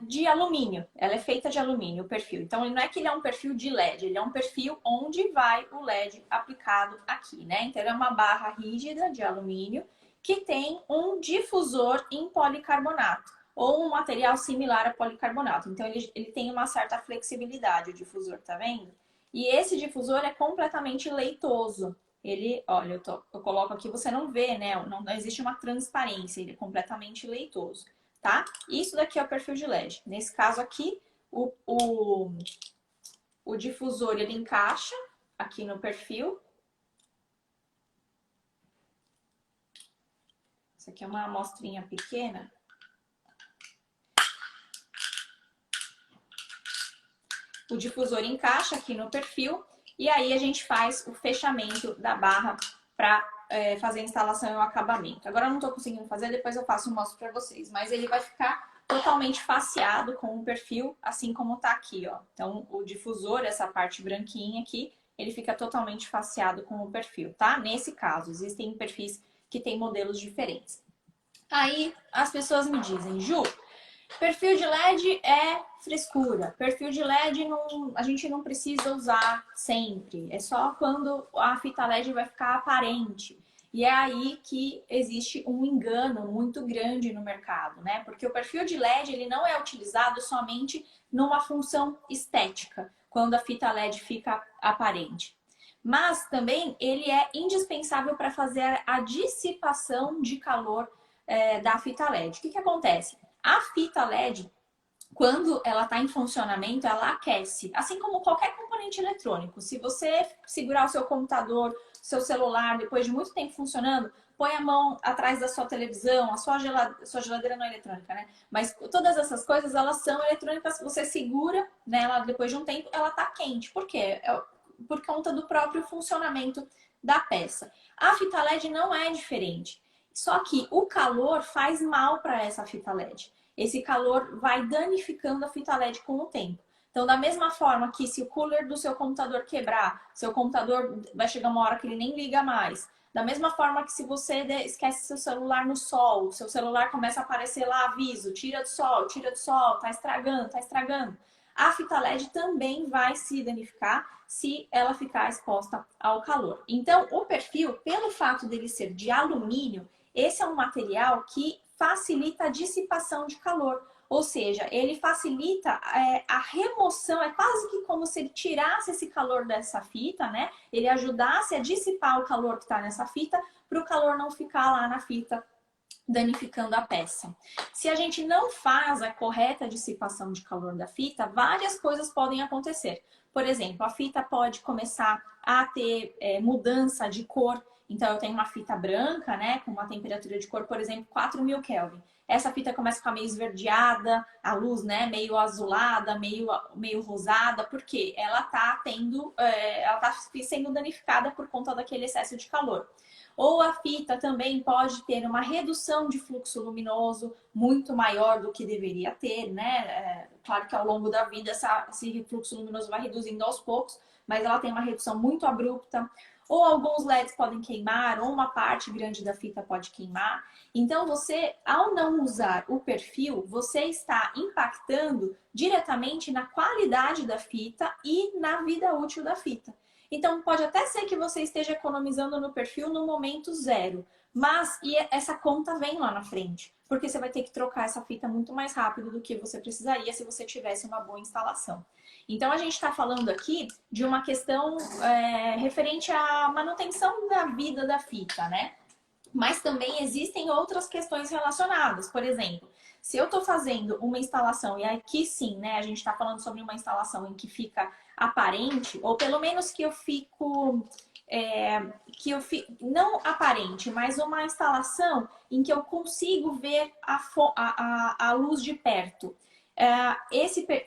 de alumínio. Ela é feita de alumínio, o perfil. Então, não é que ele é um perfil de LED, ele é um perfil onde vai o LED aplicado aqui, né? Então, é uma barra rígida de alumínio que tem um difusor em policarbonato ou um material similar a policarbonato. Então, ele tem uma certa flexibilidade, o difusor, tá vendo? E esse difusor é completamente leitoso. Ele, olha, eu coloco aqui, você não vê, né? Não existe uma transparência, ele é completamente leitoso. Tá? Isso daqui é o perfil de LED. Nesse caso aqui, o difusor ele encaixa aqui no perfil. Isso aqui é uma amostrinha pequena. O difusor encaixa aqui no perfil e aí a gente faz o fechamento da barra para fazer a instalação e o acabamento. Agora eu não estou conseguindo fazer, depois eu faço e mostro para vocês. Mas ele vai ficar totalmente faceado com o perfil, assim como está aqui, ó. Então o difusor, essa parte branquinha aqui, ele fica totalmente faceado com o perfil, tá? Nesse caso, existem perfis que têm modelos diferentes. Aí as pessoas me dizem, Ju, perfil de LED é frescura. Perfil de LED a gente não precisa usar sempre. É só quando a fita LED vai ficar aparente. E é aí que existe um engano muito grande no mercado, né? Porque o perfil de LED ele não é utilizado somente numa função estética, quando a fita LED fica aparente. Mas também ele é indispensável para fazer a dissipação de calor da fita LED. O que acontece? A fita LED, quando ela está em funcionamento, ela aquece, assim como qualquer componente eletrônico. Se você segurar o seu computador, seu celular, depois de muito tempo funcionando, põe a mão atrás da sua televisão, a sua geladeira não é eletrônica, né? Mas todas essas coisas, elas são eletrônicas, você segura nela depois de um tempo, ela está quente. Por quê? Por conta do próprio funcionamento da peça. A fita LED não é diferente. Só que o calor faz mal para essa fita LED. Esse calor vai danificando a fita LED com o tempo. Então, da mesma forma que se o cooler do seu computador quebrar, seu computador vai chegar uma hora que ele nem liga mais. Da mesma forma que se você esquece seu celular no sol, seu celular começa a aparecer lá aviso, tira do sol, tá estragando, tá estragando. A fita LED também vai se danificar se ela ficar exposta ao calor. Então, o perfil, pelo fato dele ser de alumínio, esse é um material que facilita a dissipação de calor. Ou seja, ele facilita a remoção, é quase que como se ele tirasse esse calor dessa fita, né? Ele ajudasse a dissipar o calor que está nessa fita, para o calor não ficar lá na fita, danificando a peça. Se a gente não faz a correta dissipação de calor da fita, várias coisas podem acontecer. Por exemplo, a fita pode começar a ter mudança de cor. Então, eu tenho uma fita branca, né, com uma temperatura de cor, por exemplo, 4000 Kelvin. Essa fita começa a ficar meio esverdeada, a luz, né, meio azulada, meio rosada, porque ela tá sendo danificada por conta daquele excesso de calor. Ou a fita também pode ter uma redução de fluxo luminoso muito maior do que deveria ter, né? Claro que ao longo da vida esse fluxo luminoso vai reduzindo aos poucos, mas ela tem uma redução muito abrupta. Ou alguns LEDs podem queimar, ou uma parte grande da fita pode queimar. Então, você, ao não usar o perfil, você está impactando diretamente na qualidade da fita e na vida útil da fita. Então, pode até ser que você esteja economizando no perfil no momento zero, mas essa conta vem lá na frente, porque você vai ter que trocar essa fita muito mais rápido do que você precisaria se você tivesse uma boa instalação. Então, a gente está falando aqui de uma questão referente à manutenção da vida da fita, né? Mas também existem outras questões relacionadas. Por exemplo, se eu estou fazendo uma instalação, e aqui sim, né, a gente está falando sobre uma instalação em que fica aparente, ou pelo menos que eu fico. Não aparente, mas uma instalação em que eu consigo ver a luz de perto.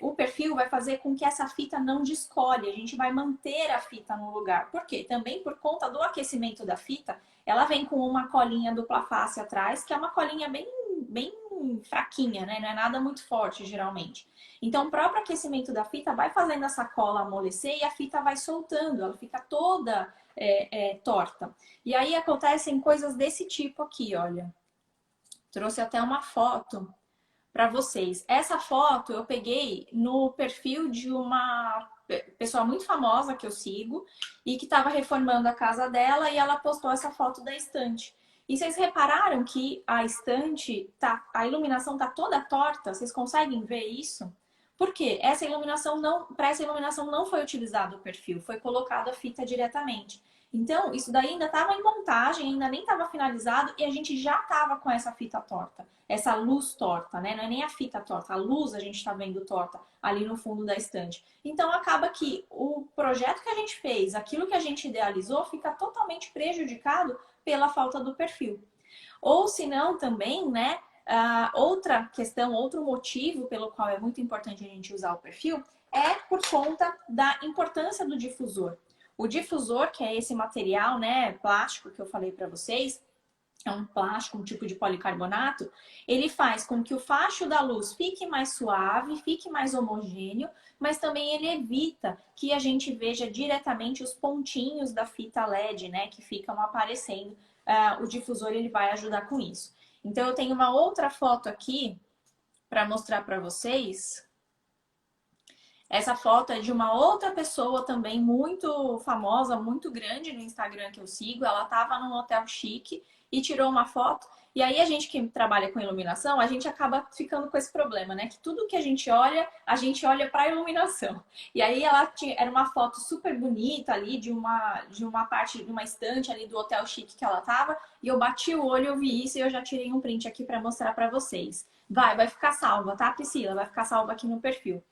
O perfil vai fazer com que essa fita não descolhe, a gente vai manter a fita no lugar. Por quê? Também por conta do aquecimento da fita, ela vem com uma colinha dupla face atrás, que é uma colinha bem fraquinha, né? Não é nada muito forte, geralmente. Então, o próprio aquecimento da fita vai fazendo essa cola amolecer e a fita vai soltando, ela fica toda torta. E aí acontecem coisas desse tipo aqui, olha. Trouxe até uma foto para vocês. Essa foto eu peguei no perfil de uma pessoa muito famosa que eu sigo e que estava reformando a casa dela e ela postou essa foto da estante. E vocês repararam que a estante, a iluminação tá toda torta? Vocês conseguem ver isso? Por quê? Para essa iluminação não foi utilizado o perfil, foi colocado a fita diretamente. Então, isso daí ainda estava em montagem, ainda nem estava finalizado e a gente já estava com essa fita torta, essa luz torta, né? Não é nem a fita torta, a luz a gente está vendo torta ali no fundo da estante. Então, acaba que o projeto que a gente fez, aquilo que a gente idealizou, fica totalmente prejudicado pela falta do perfil. Ou se não, também, né? Outra questão, outro motivo pelo qual é muito importante a gente usar o perfil é por conta da importância do difusor. O difusor, que é esse material, né, plástico que eu falei para vocês, é um plástico, um tipo de policarbonato, ele faz com que o facho da luz fique mais suave, fique mais homogêneo, mas também ele evita que a gente veja diretamente os pontinhos da fita LED, né, que ficam aparecendo. O difusor ele vai ajudar com isso. Então eu tenho uma outra foto aqui para mostrar para vocês. Essa foto é de uma outra pessoa também muito famosa, muito grande no Instagram que eu sigo. Ela estava num hotel chique e tirou uma foto. E aí a gente que trabalha com iluminação, a gente acaba ficando com esse problema, né? Que tudo que a gente olha para a iluminação. E aí era uma foto super bonita ali de uma parte, de uma estante ali do hotel chique que ela estava. E eu bati o olho, eu vi isso e eu já tirei um print aqui para mostrar para vocês. Vai ficar salva, tá, Priscila? Vai ficar salva aqui no perfil.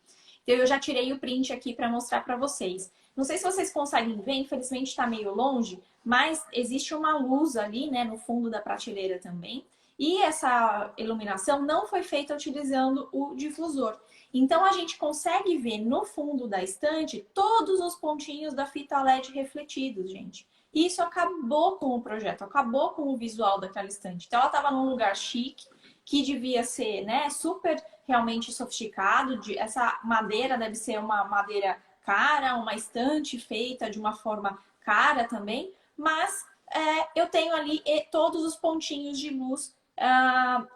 Então, eu já tirei o print aqui para mostrar para vocês. Não sei se vocês conseguem ver, infelizmente está meio longe, mas existe uma luz ali, né, no fundo da prateleira também. E essa iluminação não foi feita utilizando o difusor. Então, a gente consegue ver no fundo da estante todos os pontinhos da fita LED refletidos, gente. Isso acabou com o projeto, acabou com o visual daquela estante. Então, ela estava num lugar chique, que devia ser, né, super realmente sofisticado. Essa madeira deve ser uma madeira cara, uma estante feita de uma forma cara também, mas eu tenho ali todos os pontinhos de luz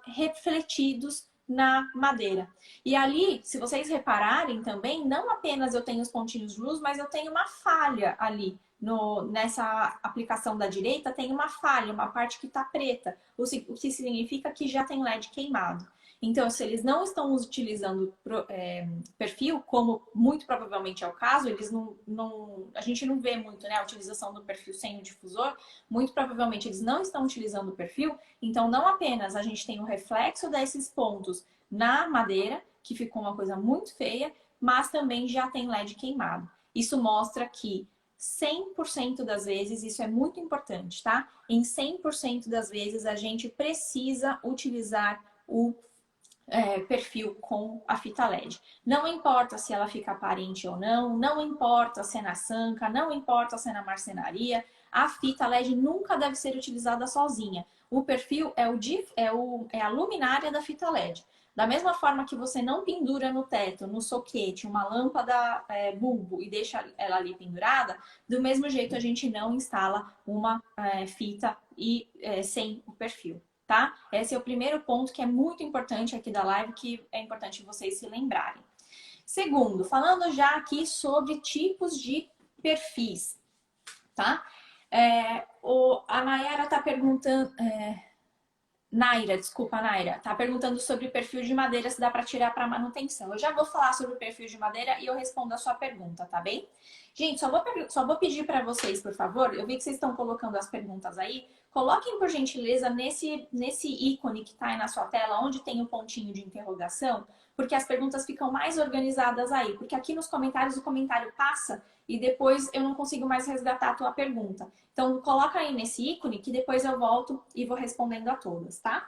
refletidos na madeira. E ali, se vocês repararem também, não apenas eu tenho os pontinhos de luz, mas eu tenho uma falha ali. Nessa aplicação da direita tem uma falha, uma parte que está preta, o que significa que já tem LED queimado. Então, se eles não estão utilizando perfil, como muito provavelmente é o caso, a gente não vê muito, né, a utilização do perfil sem o difusor, muito provavelmente eles não estão utilizando o perfil, então não apenas a gente tem o reflexo desses pontos na madeira, que ficou uma coisa muito feia, mas também já tem LED queimado. Isso mostra que 100% das vezes, isso é muito importante, tá? Em 100% das vezes a gente precisa utilizar o perfil com a fita LED. Não importa se ela fica aparente ou não, não importa se é na sanca, não importa se é na marcenaria, a fita LED nunca deve ser utilizada sozinha. O perfil é a luminária da fita LED. Da mesma forma que você não pendura no teto, no soquete, uma lâmpada bulbo e deixa ela ali pendurada, do mesmo jeito a gente não instala uma fita sem o perfil, tá? Esse é o primeiro ponto que é muito importante aqui da live, que é importante vocês se lembrarem. Segundo, falando já aqui sobre tipos de perfis, tá? A Nayara tá perguntando... Naira, desculpa, Naira, tá perguntando sobre perfil de madeira, se dá para tirar para manutenção. Eu já vou falar sobre o perfil de madeira e eu respondo a sua pergunta, tá bem? Gente, só vou pedir para vocês, por favor, eu vi que vocês estão colocando as perguntas aí, coloquem, por gentileza, nesse ícone que tá aí na sua tela, onde tem o pontinho de interrogação, porque as perguntas ficam mais organizadas aí, porque aqui nos comentários o comentário passa e depois eu não consigo mais resgatar a tua pergunta. Então, coloca aí nesse ícone que depois eu volto e vou respondendo a todas, tá?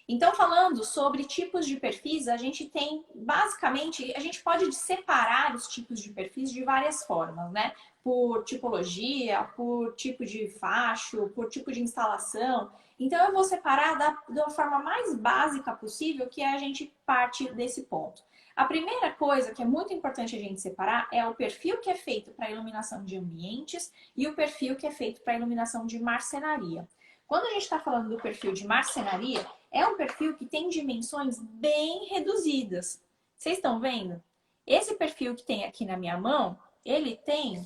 Então, falando sobre tipos de perfis, a gente tem, basicamente, a gente pode separar os tipos de perfis de várias formas, né? Por tipologia, por tipo de facho, por tipo de instalação. Então, eu vou separar da forma mais básica possível, que é a gente parte desse ponto. A primeira coisa que é muito importante a gente separar é o perfil que é feito para iluminação de ambientes e o perfil que é feito para iluminação de marcenaria. Quando a gente está falando do perfil de marcenaria, é um perfil que tem dimensões bem reduzidas. Vocês estão vendo? Esse perfil que tem aqui na minha mão, ele tem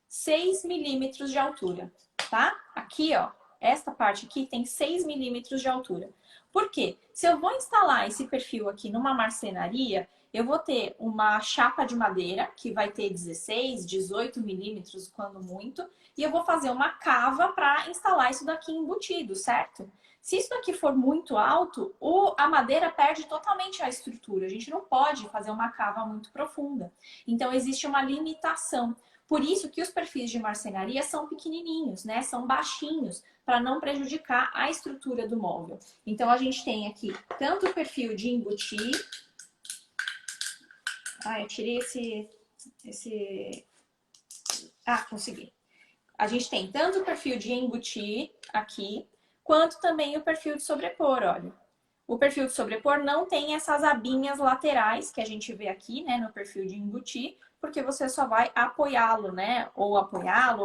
6 milímetros de altura, tá? Aqui, ó, esta parte aqui tem 6 milímetros de altura. Por quê? Se eu vou instalar esse perfil aqui numa marcenaria, eu vou ter uma chapa de madeira, que vai ter 16, 18 milímetros, quando muito, e eu vou fazer uma cava para instalar isso daqui embutido, certo? Se isso daqui for muito alto, a madeira perde totalmente a estrutura. A gente não pode fazer uma cava muito profunda. Então, existe uma limitação. Por isso que os perfis de marcenaria são pequenininhos, né? São baixinhos, para não prejudicar a estrutura do móvel. Então, a gente tem aqui tanto o perfil de embutir... eu tirei esse... consegui. A gente tem tanto o perfil de embutir aqui, quanto também o perfil de sobrepor, olha. O perfil de sobrepor não tem essas abinhas laterais que a gente vê aqui, né, no perfil de embutir, porque você só vai apoiá-lo, né, ou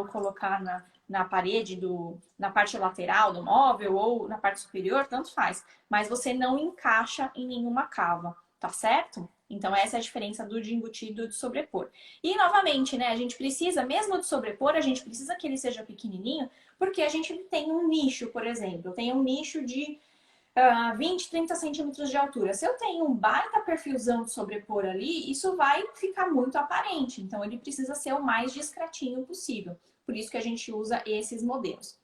colocar na parede, na parte lateral do móvel, ou na parte superior, tanto faz. Mas você não encaixa em nenhuma cava, tá certo? Então, essa é a diferença do de embutir e do de sobrepor. E, novamente, né, a gente precisa, mesmo de sobrepor, a gente precisa que ele seja pequenininho, porque a gente tem um nicho, por exemplo. Tem um nicho de 20, 30 centímetros de altura. Se eu tenho um baita perfilzão de sobrepor ali, isso vai ficar muito aparente. Então, ele precisa ser o mais discretinho possível. Por isso que a gente usa esses modelos.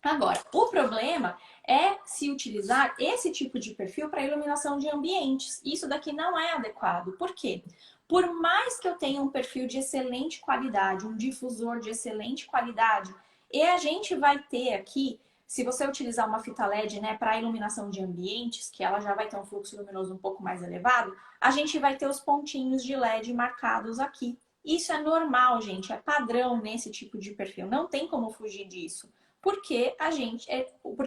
Agora, o problema é se utilizar esse tipo de perfil para iluminação de ambientes. Isso daqui não é adequado. Por quê? Por mais que eu tenha um perfil de excelente qualidade, um difusor de excelente qualidade, e a gente vai ter aqui, se você utilizar uma fita LED, né, para iluminação de ambientes, que ela já vai ter um fluxo luminoso um pouco mais elevado, a gente vai ter os pontinhos de LED marcados aqui. Isso é normal, gente, é padrão nesse tipo de perfil, não tem como fugir disso. Porque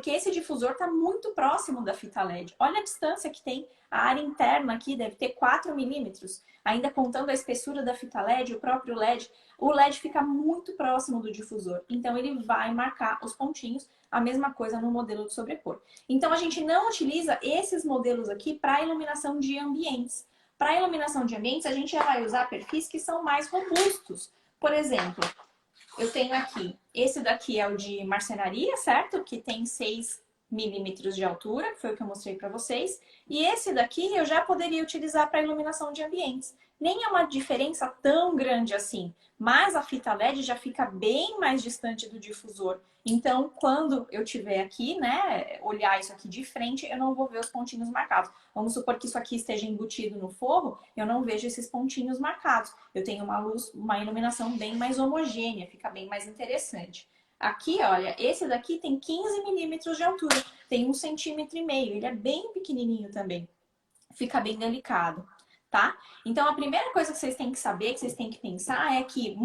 esse difusor está muito próximo da fita LED. Olha a distância que tem. A área interna aqui deve ter 4 milímetros. Ainda contando a espessura da fita LED, o próprio LED, o LED fica muito próximo do difusor. Então, ele vai marcar os pontinhos. A mesma coisa no modelo de sobrepor. Então, a gente não utiliza esses modelos aqui para iluminação de ambientes. Para iluminação de ambientes, a gente já vai usar perfis que são mais robustos. Por exemplo, eu tenho aqui, esse daqui é o de marcenaria, certo? Que tem 6 milímetros de altura, que foi o que eu mostrei para vocês. E esse daqui eu já poderia utilizar para iluminação de ambientes. Nem é uma diferença tão grande assim, mas a fita LED já fica bem mais distante do difusor. Então, quando eu tiver aqui, né, olhar isso aqui de frente, eu não vou ver os pontinhos marcados. Vamos supor que isso aqui esteja embutido no forro, eu não vejo esses pontinhos marcados. Eu tenho uma luz, uma iluminação bem mais homogênea, fica bem mais interessante. Aqui, olha, esse daqui tem 15 milímetros de altura, tem 1,5 centímetro, ele é bem pequenininho também. Fica bem delicado, tá? Então, a primeira coisa que vocês têm que saber, que vocês têm que pensar é que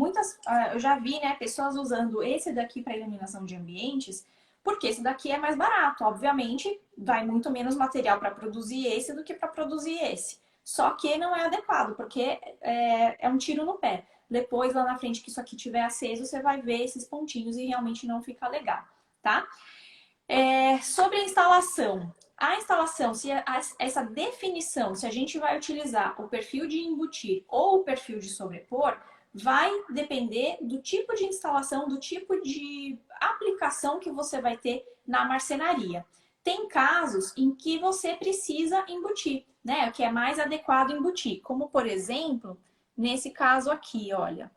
eu já vi, né, pessoas usando esse daqui para iluminação de ambientes Porque esse daqui é mais barato. Obviamente, vai muito menos material para produzir esse do que para produzir esse. Só que não é adequado, porque é um tiro no pé. Depois, lá na frente, que isso aqui tiver aceso, você vai ver esses pontinhos e realmente não fica legal, tá? Sobre a instalação. A instalação, essa definição, se a gente vai utilizar o perfil de embutir ou o perfil de sobrepor, vai depender do tipo de instalação, do tipo de aplicação que você vai ter na marcenaria. Tem casos em que você precisa embutir, né? O que é mais adequado embutir, como por exemplo, nesse caso aqui, olha.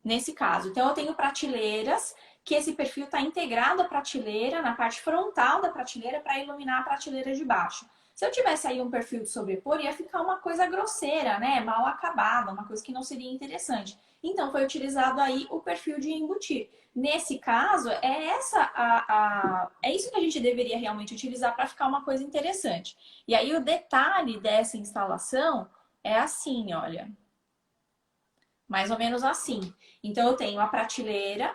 Nesse caso, então eu tenho prateleiras que esse perfil está integrado à prateleira, na parte frontal da prateleira, para iluminar a prateleira de baixo. Se eu tivesse aí um perfil de sobrepor, ia ficar uma coisa grosseira, né? Mal acabada, uma coisa que não seria interessante. Então, foi utilizado aí o perfil de embutir. Nesse caso, é isso que a gente deveria realmente utilizar para ficar uma coisa interessante. E aí, o detalhe dessa instalação é assim, olha. Mais ou menos assim. Então, eu tenho a prateleira.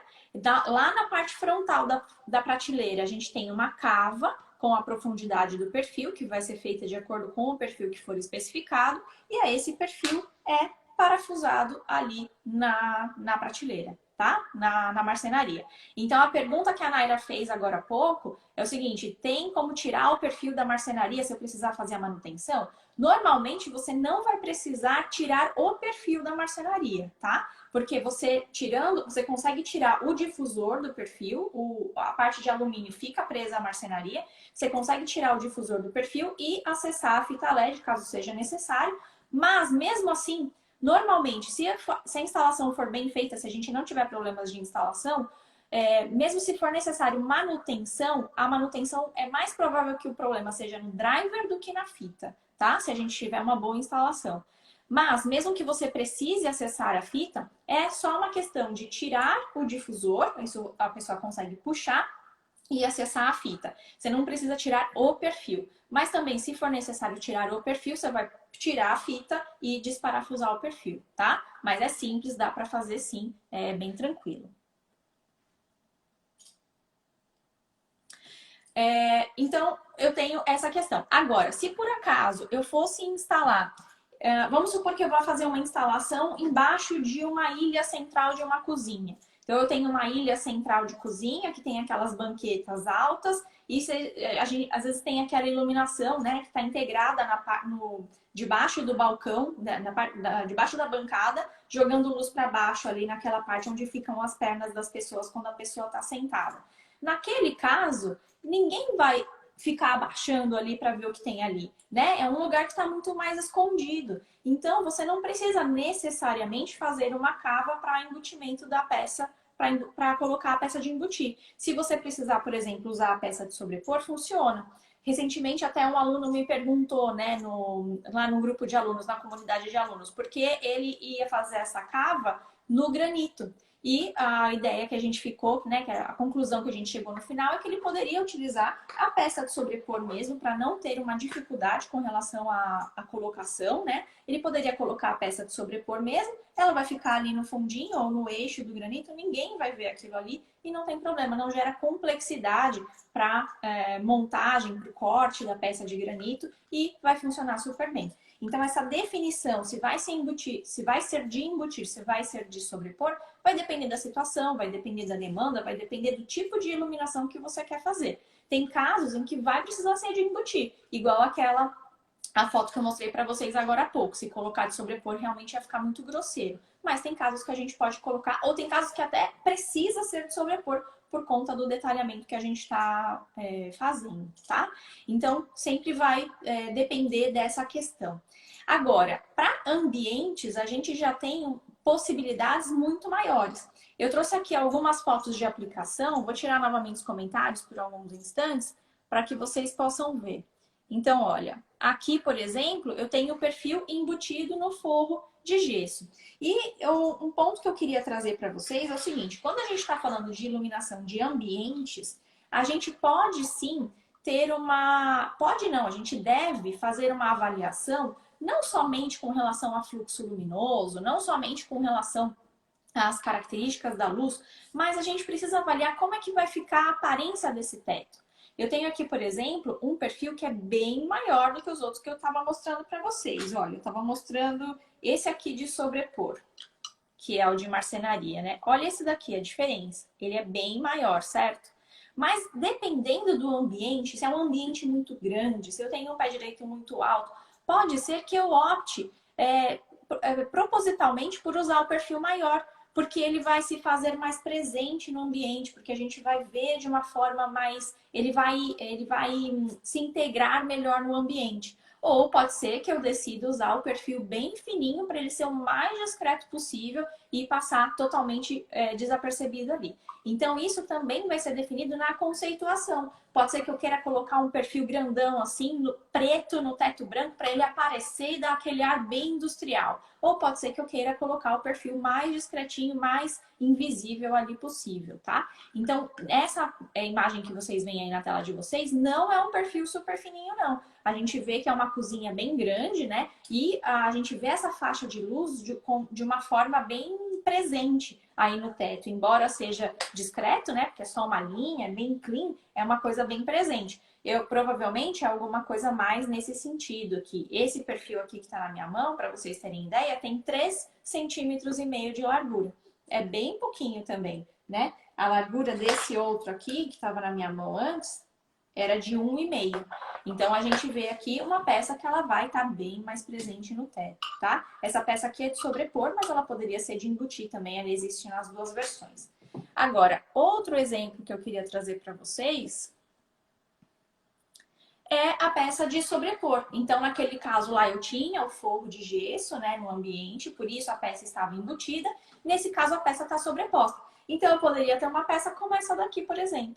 Lá na parte frontal da prateleira, a gente tem uma cava com a profundidade do perfil, que vai ser feita de acordo com o perfil que for especificado. E aí, esse perfil é parafusado ali na prateleira, tá? Na marcenaria. Então, a pergunta que a Naira fez agora há pouco é o seguinte: tem como tirar o perfil da marcenaria se eu precisar fazer a manutenção? Normalmente, você não vai precisar tirar o perfil da marcenaria, tá? Porque você tirando, você consegue tirar o difusor do perfil, a parte de alumínio fica presa à marcenaria, você consegue tirar o difusor do perfil e acessar a fita LED, caso seja necessário, mas mesmo assim, normalmente, se a instalação for bem feita, se a gente não tiver problemas de instalação, mesmo se for necessário manutenção, a manutenção é mais provável que o problema seja no driver do que na fita, tá? Se a gente tiver uma boa instalação. Mas, mesmo que você precise acessar a fita, é só uma questão de tirar o difusor, isso a pessoa consegue puxar e acessar a fita. Você não precisa tirar o perfil. Mas também, se for necessário tirar o perfil, você vai tirar a fita e desparafusar o perfil, tá? Mas é simples, dá para fazer sim, é bem tranquilo. Então, eu tenho essa questão. Agora, se por acaso eu fosse instalar, vamos supor que eu vou fazer uma instalação embaixo de uma ilha central de uma cozinha. Então, eu tenho uma ilha central de cozinha que tem aquelas banquetas altas e a gente, às vezes tem aquela iluminação, né, que está integrada debaixo do balcão, debaixo da bancada, jogando luz para baixo ali naquela parte onde ficam as pernas das pessoas quando a pessoa está sentada. Naquele caso, ninguém vai ficar abaixando ali para ver o que tem ali, né? É um lugar que está muito mais escondido. Então, você não precisa necessariamente fazer uma cava para embutimento da peça, para colocar a peça de embutir. Se você precisar, por exemplo, usar a peça de sobrepor, funciona. Recentemente, até um aluno me perguntou, né, lá no grupo de alunos, na comunidade de alunos, porque ele ia fazer essa cava no granito. E a ideia que a gente ficou, né, que a conclusão que a gente chegou no final é que ele poderia utilizar a peça de sobrepor mesmo para não ter uma dificuldade com relação à colocação, né? Ele poderia colocar a peça de sobrepor mesmo, ela vai ficar ali no fundinho ou no eixo do granito, ninguém vai ver aquilo ali e não tem problema, não gera complexidade para montagem, para o corte da peça de granito e vai funcionar super bem. Então, essa definição, se vai ser embutir, se vai ser de embutir, se vai ser de sobrepor, vai depender da situação, vai depender da demanda, vai depender do tipo de iluminação que você quer fazer. Tem casos em que vai precisar ser de embutir, igual a foto que eu mostrei para vocês agora há pouco. Se colocar de sobrepor, realmente ia ficar muito grosseiro. Mas tem casos que a gente pode colocar, ou tem casos que até precisa ser de sobrepor, por conta do detalhamento que a gente está fazendo, tá? Então, sempre vai depender dessa questão. Agora, para ambientes, a gente já tem possibilidades muito maiores. Eu trouxe aqui algumas fotos de aplicação, vou tirar novamente os comentários por alguns instantes, para que vocês possam ver. Então, olha, aqui, por exemplo, eu tenho o perfil embutido no forro de gesso. E um ponto que eu queria trazer para vocês é o seguinte: quando a gente está falando de iluminação de ambientes, a gente pode sim ter uma... Pode não, a gente deve fazer uma avaliação não somente com relação a fluxo luminoso, não somente com relação as características da luz, mas a gente precisa avaliar como é que vai ficar a aparência desse teto. Eu tenho aqui, por exemplo, um perfil que é bem maior do que os outros que eu estava mostrando para vocês. Olha, eu estava mostrando esse aqui de sobrepor, que é o de marcenaria, né? Olha esse daqui, a diferença. Ele é bem maior, certo? Mas dependendo do ambiente, se é um ambiente muito grande, se eu tenho um pé direito muito alto, pode ser que eu opte propositalmente por usar o perfil maior, porque ele vai se fazer mais presente no ambiente, porque a gente vai ver de uma forma mais. Ele vai se integrar melhor no ambiente. Ou pode ser que eu decida usar o perfil bem fininho para ele ser o mais discreto possível e passar totalmente desapercebido ali. Então, isso também vai ser definido na conceituação. Pode ser que eu queira colocar um perfil grandão assim, preto no teto branco, para ele aparecer e dar aquele ar bem industrial. Ou pode ser que eu queira colocar o perfil mais discretinho, mais invisível ali possível, tá? Então, essa imagem que vocês veem aí na tela de vocês não é um perfil super fininho, não. A gente vê que é uma cozinha bem grande, né? E a gente vê essa faixa de luz de uma forma bem presente aí no teto. Embora seja discreto, né? Porque é só uma linha, bem clean, é uma coisa bem presente. Eu provavelmente é alguma coisa mais nesse sentido aqui. Esse perfil aqui que está na minha mão, para vocês terem ideia, tem 3,5 centímetros de largura. É bem pouquinho também, né? A largura desse outro aqui, que estava na minha mão antes, era de 1,5. Então, a gente vê aqui uma peça que ela vai estar bem mais presente no teto, tá? Essa peça aqui é de sobrepor, mas ela poderia ser de embutir também. Ela existe nas duas versões. Agora, outro exemplo que eu queria trazer para vocês é a peça de sobrepor. Então, naquele caso lá, eu tinha o forro de gesso, né, no ambiente, por isso a peça estava embutida. Nesse caso, a peça está sobreposta. Então, eu poderia ter uma peça como essa daqui, por exemplo,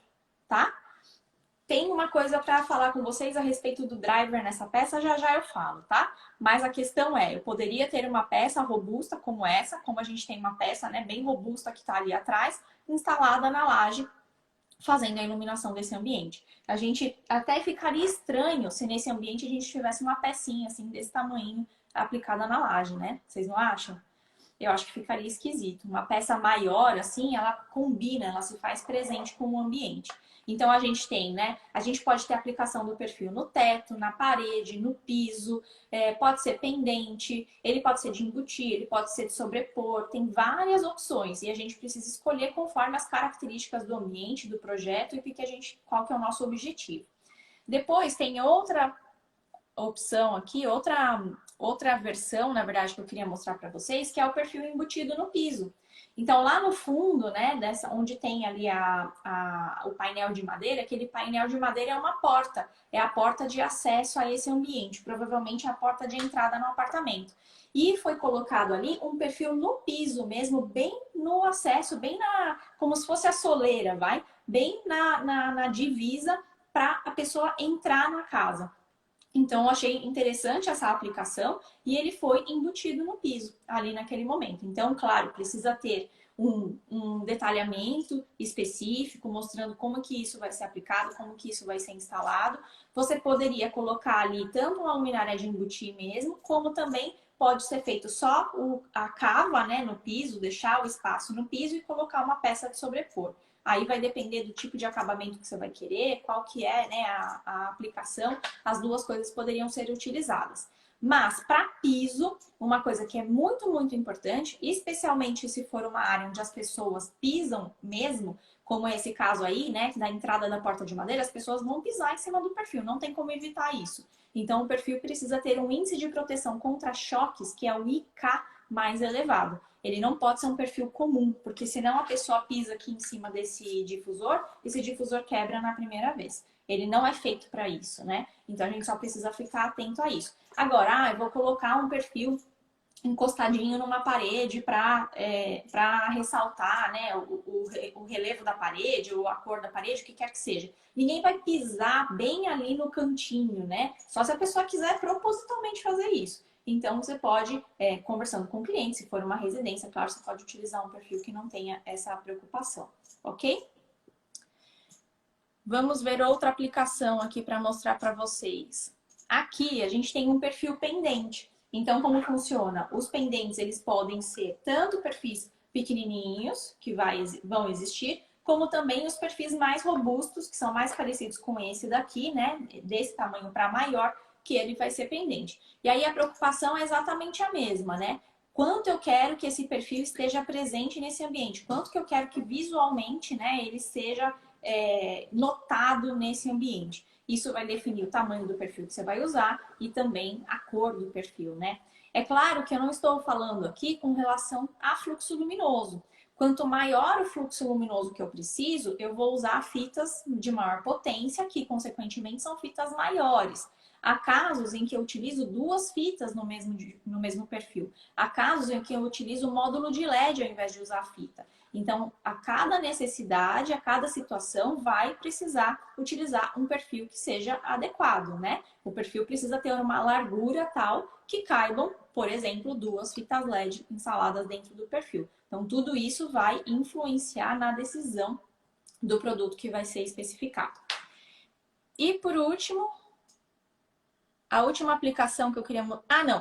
tá? Tem uma coisa para falar com vocês a respeito do driver nessa peça, já já eu falo, tá? Mas a questão é, eu poderia ter uma peça robusta como essa, como a gente tem uma peça, né, bem robusta que está ali atrás, instalada na laje, fazendo a iluminação desse ambiente. A gente até ficaria estranho se nesse ambiente a gente tivesse uma pecinha assim desse tamanho aplicada na laje, né? Vocês não acham? Eu acho que ficaria esquisito. Uma peça maior, assim, ela combina, ela se faz presente com o ambiente. Então a gente tem, né? A gente pode ter aplicação do perfil no teto, na parede, no piso, pode ser pendente, ele pode ser de embutir, ele pode ser de sobrepor, tem várias opções e a gente precisa escolher conforme as características do ambiente, do projeto e qual que é o nosso objetivo. Depois tem outra opção aqui, outra versão, na verdade, que eu queria mostrar para vocês, que é o perfil embutido no piso. Então, lá no fundo, né, onde tem ali o painel de madeira, aquele painel de madeira é uma porta, é a porta de acesso a esse ambiente, provavelmente a porta de entrada no apartamento. E foi colocado ali um perfil no piso mesmo, bem no acesso, como se fosse a soleira, bem na divisa para a pessoa entrar na casa. Então, eu achei interessante essa aplicação e ele foi embutido no piso, ali naquele momento. Então, claro, precisa ter um detalhamento específico, mostrando como que isso vai ser aplicado, como que isso vai ser instalado. Você poderia colocar ali tanto uma luminária de embutir mesmo, como também pode ser feito só a cava, né, no piso, deixar o espaço no piso e colocar uma peça de sobrepor. Aí vai depender do tipo de acabamento que você vai querer, qual que é, né, a aplicação. As duas coisas poderiam ser utilizadas. Mas para piso, uma coisa que é muito, muito importante, especialmente se for uma área onde as pessoas pisam mesmo, como esse caso aí, né, da entrada da porta de madeira, as pessoas vão pisar em cima do perfil, não tem como evitar isso. Então o perfil precisa ter um índice de proteção contra choques, que é o IK mais elevado. Ele não pode ser um perfil comum, porque senão a pessoa pisa aqui em cima desse difusor, esse difusor quebra na primeira vez. Ele não é feito para isso, né? Então a gente só precisa ficar atento a isso. Agora, eu vou colocar um perfil encostadinho numa parede para ressaltar, né, o relevo da parede ou a cor da parede, o que quer que seja. Ninguém vai pisar bem ali no cantinho, né? Só se a pessoa quiser propositalmente fazer isso. Então, você pode, conversando com o cliente, se for uma residência, claro, você pode utilizar um perfil que não tenha essa preocupação, ok? Vamos ver outra aplicação aqui para mostrar para vocês. Aqui, a gente tem um perfil pendente. Então, como funciona? Os pendentes, eles podem ser tanto perfis pequenininhos, que vão existir, como também os perfis mais robustos, que são mais parecidos com esse daqui, né? Desse tamanho para maior, que ele vai ser pendente. E aí a preocupação é exatamente a mesma, né? Quanto eu quero que esse perfil esteja presente nesse ambiente? Quanto que eu quero que visualmente, né, ele seja notado nesse ambiente? Isso vai definir o tamanho do perfil que você vai usar e também a cor do perfil, né? É claro que eu não estou falando aqui com relação a fluxo luminoso. Quanto maior o fluxo luminoso que eu preciso, eu vou usar fitas de maior potência, que consequentemente são fitas maiores. Há casos em que eu utilizo duas fitas no mesmo perfil. Há casos em que eu utilizo o módulo de LED ao invés de usar a fita. Então, a cada necessidade, a cada situação, vai precisar utilizar um perfil que seja adequado, né? O perfil precisa ter uma largura tal que caibam, por exemplo, duas fitas LED instaladas dentro do perfil. Então, tudo isso vai influenciar na decisão do produto que vai ser especificado. E, por último, a última aplicação que eu queria...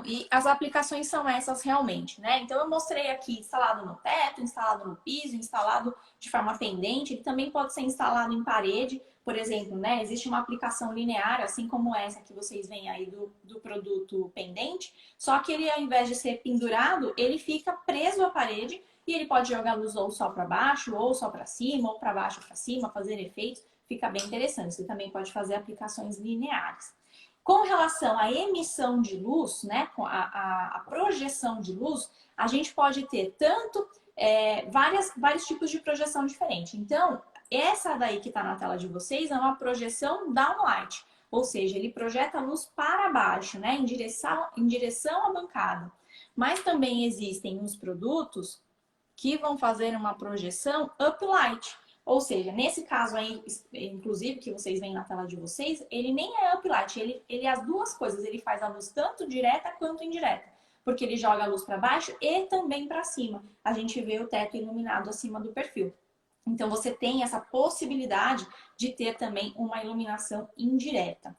e as aplicações são essas realmente, né? Então, eu mostrei aqui instalado no teto, instalado no piso, instalado de forma pendente. Ele também pode ser instalado em parede, por exemplo, né? Existe uma aplicação linear, assim como essa que vocês veem aí do produto pendente, só que ele, ao invés de ser pendurado, ele fica preso à parede e ele pode jogar luz ou só para baixo, ou só para cima, ou para baixo para cima, fazer efeitos. Fica bem interessante. Você também pode fazer aplicações lineares. Com relação à emissão de luz, né, com a projeção de luz, a gente pode ter tanto vários tipos de projeção diferentes. Então, essa daí que está na tela de vocês é uma projeção downlight, ou seja, ele projeta a luz para baixo, né, em direção à bancada. Mas também existem uns produtos que vão fazer uma projeção uplight. Ou seja, nesse caso aí, inclusive, que vocês veem na tela de vocês, ele nem é uplight, ele as duas coisas, ele faz a luz tanto direta quanto indireta. Porque ele joga a luz para baixo e também para cima. A gente vê o teto iluminado acima do perfil. Então, você tem essa possibilidade de ter também uma iluminação indireta. O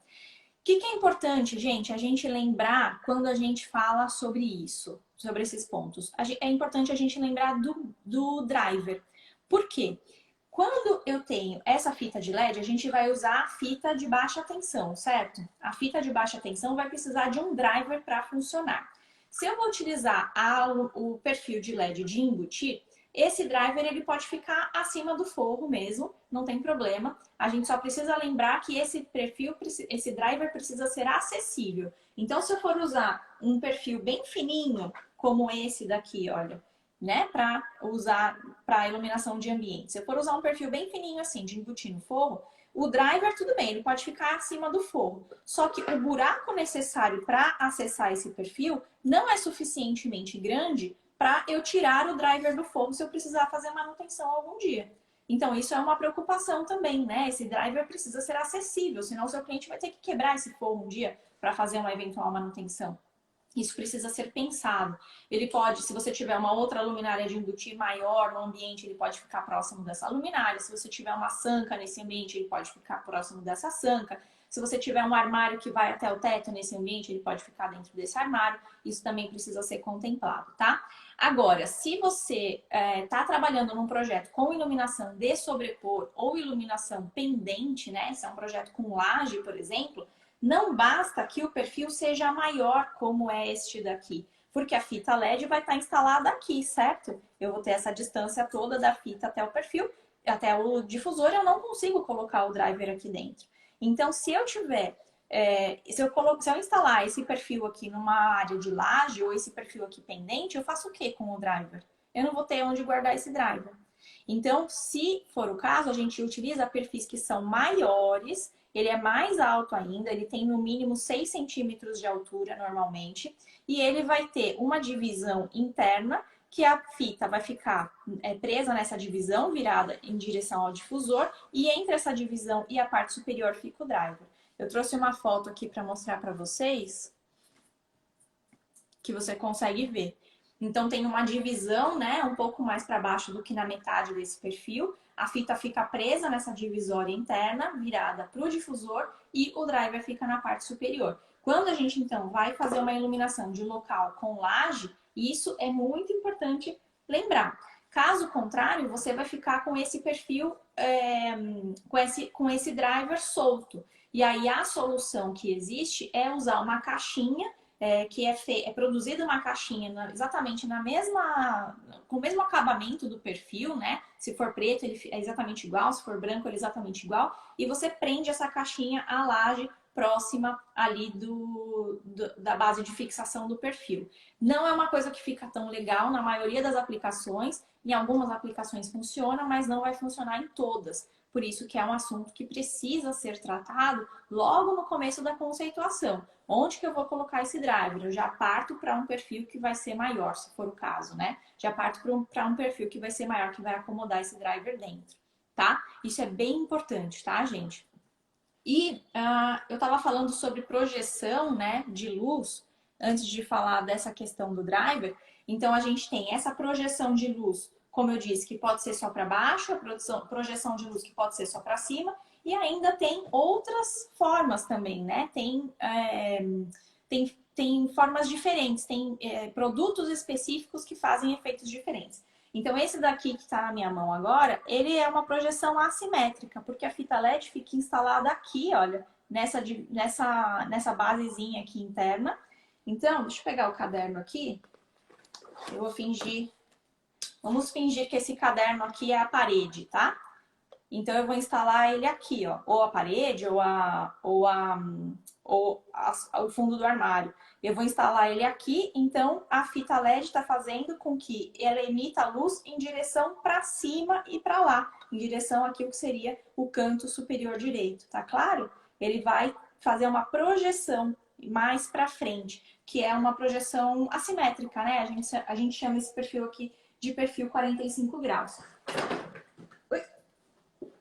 que é importante, gente, a gente lembrar quando a gente fala sobre isso, sobre esses pontos? É importante a gente lembrar do driver. Por quê? Quando eu tenho essa fita de LED, a gente vai usar a fita de baixa tensão, certo? A fita de baixa tensão vai precisar de um driver para funcionar. Se eu vou utilizar o perfil de LED de embutir, esse driver ele pode ficar acima do forro mesmo, não tem problema. A gente só precisa lembrar que esse driver precisa ser acessível. Então, se eu for usar um perfil bem fininho, como esse daqui, olha, né, para usar para iluminação de ambiente. Se eu for usar um perfil bem fininho assim, de embutir no forro, o driver, tudo bem, ele pode ficar acima do forro. Só que o buraco necessário para acessar esse perfil não é suficientemente grande para eu tirar o driver do forro se eu precisar fazer manutenção algum dia. Então, isso é uma preocupação também, né? Esse driver precisa ser acessível, senão o seu cliente vai ter que quebrar esse forro um dia para fazer uma eventual manutenção. Isso precisa ser pensado. Ele pode, se você tiver uma outra luminária de embutir maior no ambiente, ele pode ficar próximo dessa luminária. Se você tiver uma sanca nesse ambiente, ele pode ficar próximo dessa sanca. Se você tiver um armário que vai até o teto nesse ambiente, ele pode ficar dentro desse armário. Isso também precisa ser contemplado, tá? Agora, se você está trabalhando num projeto com iluminação de sobrepor ou iluminação pendente, né? Se é um projeto com laje, por exemplo, não basta que o perfil seja maior, como é este daqui, porque a fita LED vai estar instalada aqui, certo? Eu vou ter essa distância toda da fita até o perfil, até o difusor, eu não consigo colocar o driver aqui dentro. Então, se eu tiver, se eu instalar esse perfil aqui numa área de laje ou esse perfil aqui pendente, eu faço o que com o driver? Eu não vou ter onde guardar esse driver. Então, se for o caso, a gente utiliza perfis que são maiores. Ele é mais alto ainda, ele tem no mínimo 6 centímetros de altura normalmente. E ele vai ter uma divisão interna, que a fita vai ficar presa nessa divisão, virada em direção ao difusor. E entre essa divisão e a parte superior fica o driver. Eu trouxe uma foto aqui para mostrar para vocês, que você consegue ver. Então tem uma divisão, né, um pouco mais para baixo do que na metade desse perfil. A fita fica presa nessa divisória interna, virada para o difusor e o driver fica na parte superior. Quando a gente, então, vai fazer uma iluminação de local com laje, isso é muito importante lembrar. Caso contrário, você vai ficar com esse perfil, com esse driver solto. E aí a solução que existe é usar uma caixinha que é produzida uma caixinha exatamente com o mesmo acabamento do perfil, né? Se for preto, ele é exatamente igual, se for branco, ele é exatamente igual. E você prende essa caixinha à laje próxima ali da base de fixação do perfil. Não é uma coisa que fica tão legal na maioria das aplicações. Em algumas aplicações funciona, mas não vai funcionar em todas. Por isso que é um assunto que precisa ser tratado logo no começo da conceituação. Onde que eu vou colocar esse driver? Eu já parto para um perfil que vai ser maior, se for o caso, né? Já parto para um perfil que vai ser maior, que vai acomodar esse driver dentro, tá? Isso é bem importante, tá, gente? E eu estava falando sobre projeção, né, de luz, antes de falar dessa questão do driver. Então, a gente tem essa projeção de luz, como eu disse, que pode ser só para baixo, a projeção de luz que pode ser só para cima, e ainda tem outras formas também, né? Tem formas diferentes, tem produtos específicos que fazem efeitos diferentes. Então, esse daqui que está na minha mão agora, ele é uma projeção assimétrica, porque a fita LED fica instalada aqui, olha, nessa basezinha aqui interna. Então, deixa eu pegar o caderno aqui. Eu vou fingir... Vamos fingir que esse caderno aqui é a parede, tá? Então, eu vou instalar ele aqui, ó. Ou a parede, ou o fundo do armário. Eu vou instalar ele aqui, então a fita LED está fazendo com que ela emita a luz em direção para cima e para lá, em direção aqui o que seria o canto superior direito, tá claro? Ele vai fazer uma projeção mais para frente, que é uma projeção assimétrica, né? A gente chama esse perfil aqui de perfil 45 graus. Ui.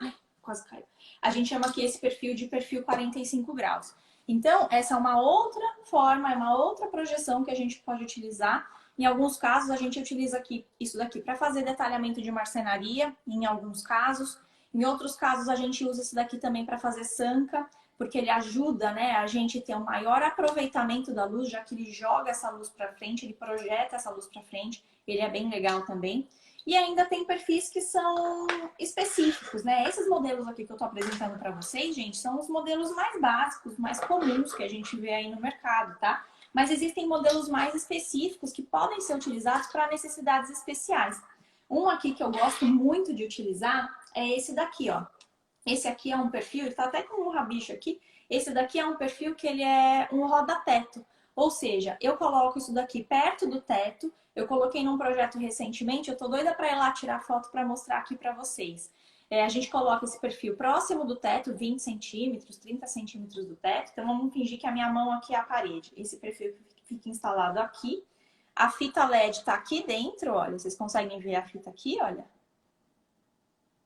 Ai, quase caiu. A gente chama aqui esse perfil de perfil 45 graus. Então, essa é uma outra forma, é uma outra projeção que a gente pode utilizar. Em alguns casos, a gente utiliza isso daqui para fazer detalhamento de marcenaria, em alguns casos. Em outros casos, a gente usa isso daqui também para fazer sanca, porque ele ajuda, né, a gente ter um maior aproveitamento da luz, já que ele joga essa luz para frente, ele projeta essa luz para frente. Ele é bem legal também. E ainda tem perfis que são específicos, né? Esses modelos aqui que eu tô apresentando para vocês, gente, são os modelos mais básicos, mais comuns que a gente vê aí no mercado, tá? Mas existem modelos mais específicos que podem ser utilizados para necessidades especiais. Um aqui que eu gosto muito de utilizar é esse daqui, ó. Esse aqui é um perfil, ele tá até com um rabicho aqui. Esse daqui é um perfil que ele é um roda-teto. Ou seja, eu coloco isso daqui perto do teto. Eu coloquei num projeto recentemente, eu tô doida para ir lá tirar foto para mostrar aqui para vocês. A gente coloca esse perfil próximo do teto, 20 centímetros, 30 centímetros do teto. Então vamos fingir que a minha mão aqui é a parede. Esse perfil fica instalado aqui. A fita LED está aqui dentro, olha. Vocês conseguem ver a fita aqui, olha.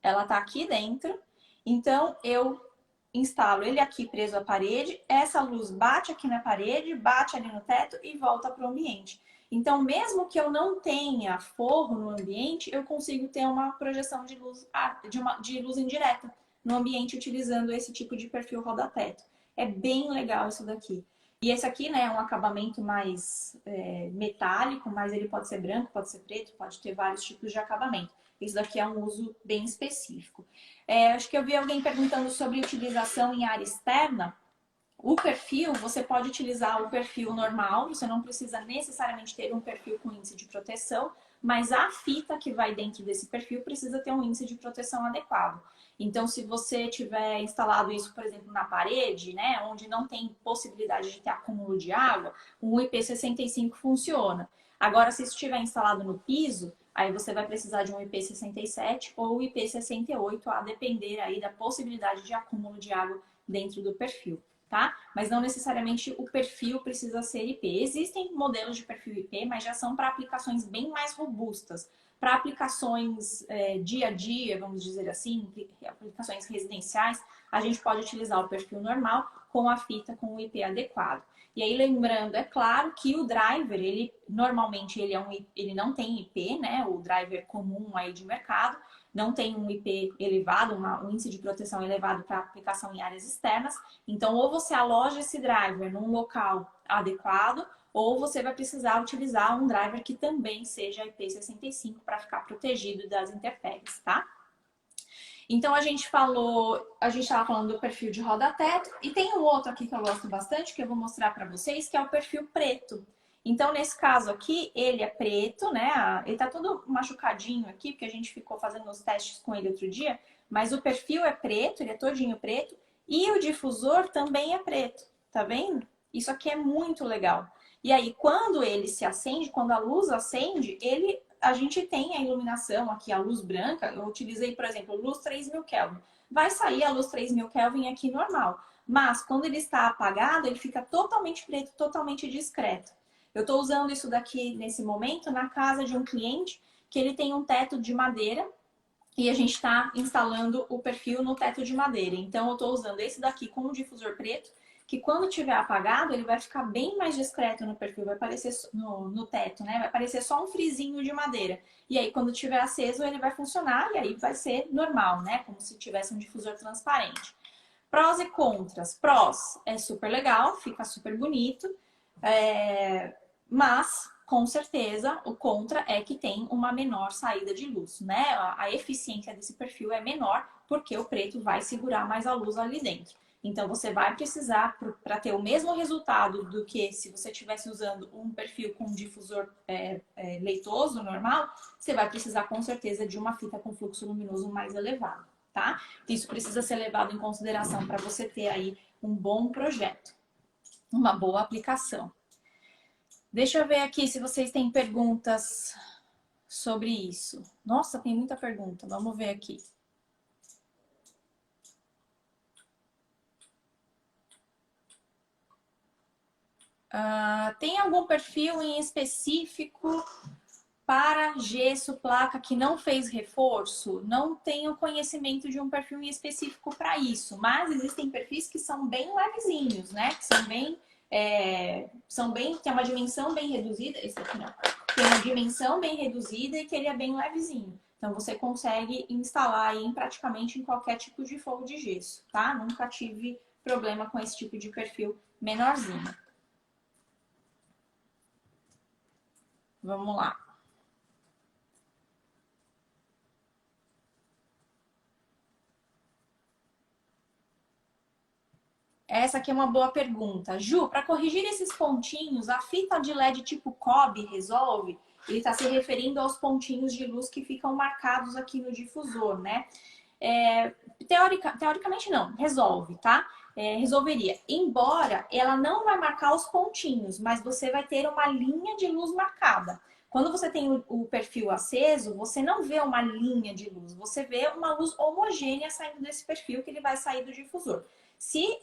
Ela está aqui dentro. Então eu instalo ele aqui preso à parede. Essa luz bate aqui na parede, bate ali no teto e volta para o ambiente. Então, mesmo que eu não tenha forro no ambiente, eu consigo ter uma projeção de luz, de luz indireta no ambiente utilizando esse tipo de perfil roda-teto. É bem legal isso daqui. E esse aqui, né, é um acabamento mais metálico, mas ele pode ser branco, pode ser preto, pode ter vários tipos de acabamento. Isso daqui é um uso bem específico. Acho que eu vi alguém perguntando sobre utilização em área externa. O perfil, você pode utilizar o perfil normal, você não precisa necessariamente ter um perfil com índice de proteção, mas a fita que vai dentro desse perfil precisa ter um índice de proteção adequado. Então, se você tiver instalado isso, por exemplo, na parede, né, onde não tem possibilidade de ter acúmulo de água, o IP65 funciona. Agora, se estiver instalado no piso, aí você vai precisar de um IP67 ou IP68, a depender aí da possibilidade de acúmulo de água dentro do perfil. Tá? Mas não necessariamente o perfil precisa ser IP. Existem modelos de perfil IP, mas já são para aplicações bem mais robustas. Para aplicações dia a dia, vamos dizer assim, aplicações residenciais, a gente pode utilizar o perfil normal com a fita com o IP adequado. E aí, lembrando, é claro que o driver, ele normalmente ele não tem IP, né? O driver comum aí de mercado, não tem um IP elevado, um índice de proteção elevado para aplicação em áreas externas. Então, ou você aloja esse driver num local adequado, ou você vai precisar utilizar um driver que também seja IP65 para ficar protegido das intempéries, tá? Então a gente estava falando do perfil de roda-teto e tem um outro aqui que eu gosto bastante, que eu vou mostrar para vocês, que é o perfil preto. Então nesse caso aqui, ele é preto, né? Ele tá todo machucadinho aqui, porque a gente ficou fazendo os testes com ele outro dia, mas o perfil é preto, ele é todinho preto, e o difusor também é preto, tá vendo? Isso aqui é muito legal. E aí, quando ele se acende, quando a luz acende, a gente tem a iluminação aqui, a luz branca. Eu utilizei, por exemplo, luz 3000 Kelvin. Vai sair a luz 3000 Kelvin aqui normal. Mas, quando ele está apagado, ele fica totalmente preto, totalmente discreto. Eu estou usando isso daqui, nesse momento, na casa de um cliente que ele tem um teto de madeira e a gente está instalando o perfil no teto de madeira. Então, eu estou usando esse daqui com o difusor preto, que quando tiver apagado, ele vai ficar bem mais discreto no perfil, vai aparecer no teto, né? Vai aparecer só um frisinho de madeira. E aí, quando tiver aceso, ele vai funcionar e aí vai ser normal, né? Como se tivesse um difusor transparente. Prós e contras. Prós é super legal, fica super bonito, mas com certeza o contra é que tem uma menor saída de luz, né? A eficiência desse perfil é menor porque o preto vai segurar mais a luz ali dentro. Então você vai precisar, para ter o mesmo resultado do que se você estivesse usando um perfil com um difusor leitoso normal, você vai precisar com certeza de uma fita com fluxo luminoso mais elevado, tá? Isso precisa ser levado em consideração para você ter aí um bom projeto, uma boa aplicação. Deixa eu ver aqui se vocês têm perguntas sobre isso. Nossa, tem muita pergunta. Vamos ver aqui. Tem algum perfil em específico para gesso, placa que não fez reforço? Não tenho conhecimento de um perfil em específico para isso, mas existem perfis que são bem levezinhos, né? Que tem uma dimensão bem reduzida. Esse aqui não. Tem uma dimensão bem reduzida e que ele é bem levezinho. Então você consegue instalar aí praticamente em qualquer tipo de forro de gesso, tá? Nunca tive problema com esse tipo de perfil menorzinho. Vamos lá. Essa aqui é uma boa pergunta. Ju, para corrigir esses pontinhos, a fita de LED tipo Cobb resolve? Ele está se referindo aos pontinhos de luz que ficam marcados aqui no difusor, né? Teoricamente não, resolve, tá? Resolveria. Embora ela não vai marcar os pontinhos, mas você vai ter uma linha de luz marcada. Quando você tem o perfil aceso, você não vê uma linha de luz, você vê uma luz homogênea saindo desse perfil que ele vai sair do difusor. Se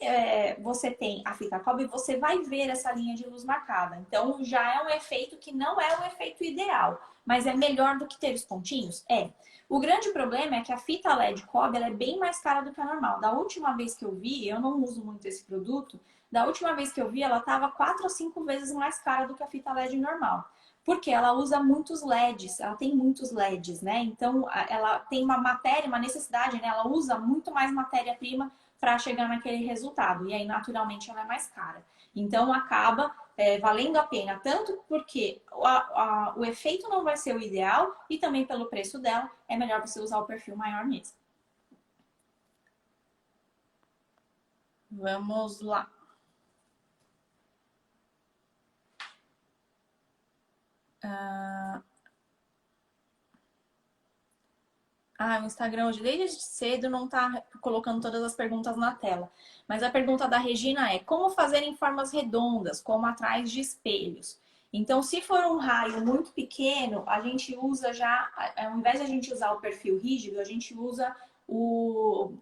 você tem a fita cobre, você vai ver essa linha de luz marcada. Então, já é um efeito que não é um efeito ideal, mas é melhor do que ter os pontinhos? É. O grande problema é que a fita LED cobre ela é bem mais cara do que a normal. Da última vez que eu vi, eu não uso muito esse produto, da última vez que eu vi, ela estava 4 ou 5 vezes mais cara do que a fita LED normal. Porque ela usa muitos LEDs, ela tem muitos LEDs, né? Então, ela tem uma matéria, uma necessidade, né? Ela usa muito mais matéria-prima para chegar naquele resultado. E aí, naturalmente, ela é mais cara. Então, acaba valendo a pena, tanto porque o efeito não vai ser o ideal e também pelo preço dela, é melhor você usar o perfil maior mesmo. Vamos lá. O Instagram hoje, desde cedo, não tá colocando todas as perguntas na tela. Mas a pergunta da Regina é: como fazer em formas redondas, como atrás de espelhos? Então, se for um raio muito pequeno, a gente usa já, ao invés de a gente usar o perfil rígido, a gente usa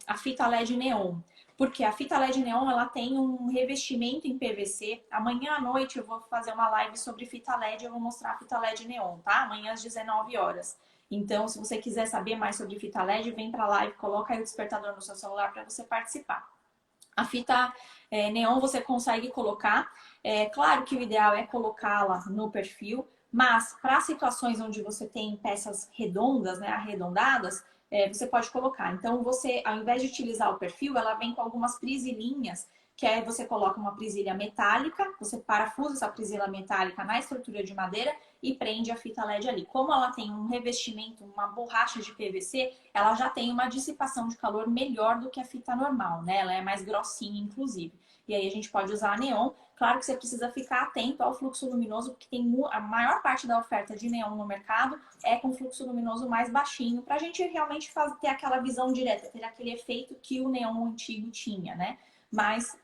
a fita LED neon. Porque a fita LED neon, ela tem um revestimento em PVC. Amanhã à noite eu vou fazer uma live sobre fita LED, eu vou mostrar a fita LED neon, tá? Amanhã às 19 horas. Então, se você quiser saber mais sobre fita LED, vem para a live, coloca aí o despertador no seu celular para você participar. A fita neon você consegue colocar. Claro que o ideal é colocá-la no perfil, mas para situações onde você tem peças redondas, né, arredondadas, você pode colocar. Então, você, ao invés de utilizar o perfil, ela vem com algumas prisilinhas que é você coloca uma presilha metálica, você parafusa essa presilha metálica na estrutura de madeira e prende a fita LED ali. Como ela tem um revestimento, uma borracha de PVC, ela já tem uma dissipação de calor melhor do que a fita normal, né? Ela é mais grossinha, inclusive. E aí a gente pode usar a neon. Claro que você precisa ficar atento ao fluxo luminoso, porque tem a maior parte da oferta de neon no mercado é com fluxo luminoso mais baixinho, para a gente realmente ter aquela visão direta, ter aquele efeito que o neon antigo tinha, né? Mas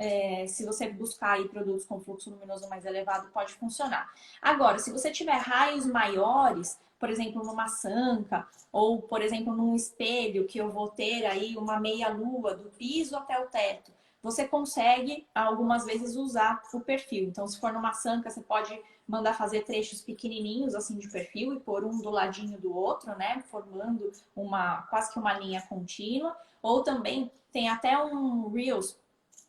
se você buscar aí produtos com fluxo luminoso mais elevado, pode funcionar. Agora, se você tiver raios maiores, por exemplo, numa sanca, ou, por exemplo, num espelho, que eu vou ter aí uma meia-lua do piso até o teto, você consegue, algumas vezes, usar o perfil. Então, se for numa sanca, você pode mandar fazer trechos pequenininhos, assim, de perfil e pôr um do ladinho do outro, né? Formando quase que uma linha contínua. Ou também, tem até um Reels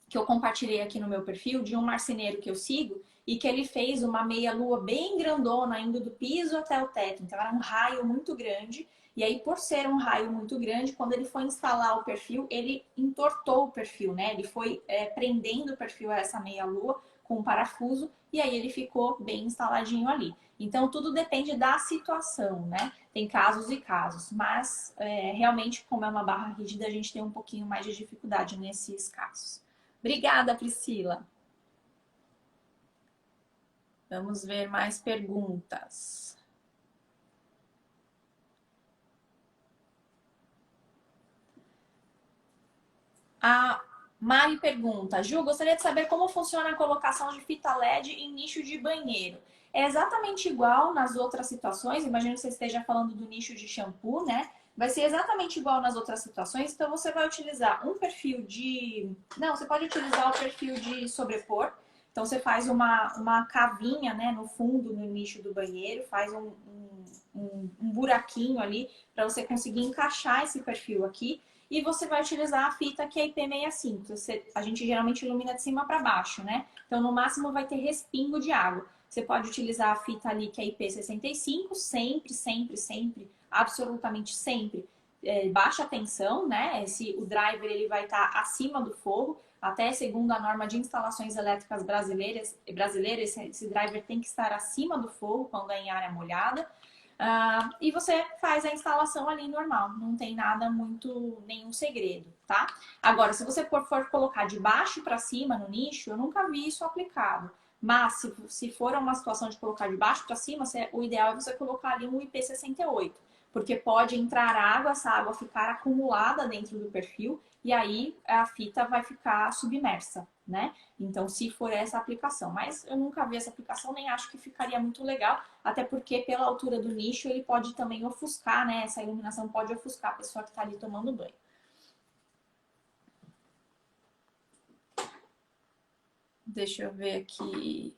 que eu compartilhei aqui no meu perfil, de um marceneiro que eu sigo, e que ele fez uma meia-lua bem grandona, indo do piso até o teto. Então, era um raio muito grande. E aí, por ser um raio muito grande, quando ele foi instalar o perfil, ele entortou o perfil, né? Ele foi prendendo o perfil a essa meia-lua com um parafuso, e aí ele ficou bem instaladinho ali. Então, tudo depende da situação, né? Tem casos e casos, mas realmente, como é uma barra rígida, a gente tem um pouquinho mais de dificuldade nesses casos. Obrigada, Priscila. Vamos ver mais perguntas. A Mari pergunta: Ju, gostaria de saber como funciona a colocação de fita LED em nicho de banheiro. É exatamente igual nas outras situações, imagino que você esteja falando do nicho de shampoo, né? Vai ser exatamente igual nas outras situações, então você vai utilizar um perfil de... Não, você pode utilizar o perfil de sobrepor. Então você faz uma cavinha, né, no fundo, no nicho do banheiro, faz um buraquinho ali para você conseguir encaixar esse perfil aqui. E você vai utilizar a fita que é IP65. A gente geralmente ilumina de cima para baixo, né? Então, no máximo, vai ter respingo de água. Você pode utilizar a fita ali que é IP65, sempre, sempre, sempre, absolutamente sempre. Baixa tensão, né? O driver ele vai estar acima do forro. Até segundo a norma de instalações elétricas brasileiras, esse driver tem que estar acima do forro quando é em área molhada. E você faz a instalação ali normal, não tem nada nenhum segredo, tá? Agora, se você for colocar de baixo para cima no nicho, eu nunca vi isso aplicado. Mas se for uma situação de colocar de baixo para cima, o ideal é você colocar ali um IP68, porque pode entrar água, essa água ficar acumulada dentro do perfil e aí a fita vai ficar submersa, né? Então, se for essa aplicação. Mas eu nunca vi essa aplicação, nem acho que ficaria muito legal, até porque pela altura do nicho ele pode também ofuscar, né? Essa iluminação pode ofuscar a pessoa que está ali tomando banho. Deixa eu ver aqui.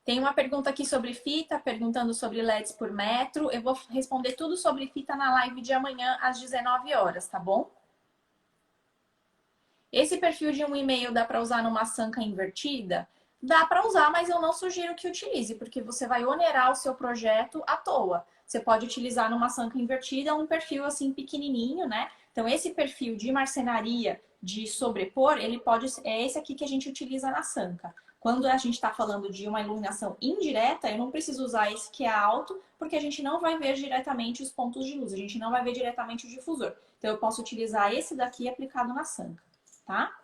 Tem uma pergunta aqui sobre fita, perguntando sobre LEDs por metro. Eu vou responder tudo sobre fita na live de amanhã às 19 horas, tá bom? Esse perfil de 1,5 dá para usar numa sanca invertida? Dá para usar, mas eu não sugiro que utilize, porque você vai onerar o seu projeto à toa. Você pode utilizar numa sanca invertida um perfil assim pequenininho, né? Então esse perfil de marcenaria, de sobrepor, é esse aqui que a gente utiliza na sanca. Quando a gente está falando de uma iluminação indireta, eu não preciso usar esse que é alto, porque a gente não vai ver diretamente os pontos de luz, a gente não vai ver diretamente o difusor. Então eu posso utilizar esse daqui aplicado na sanca, tá?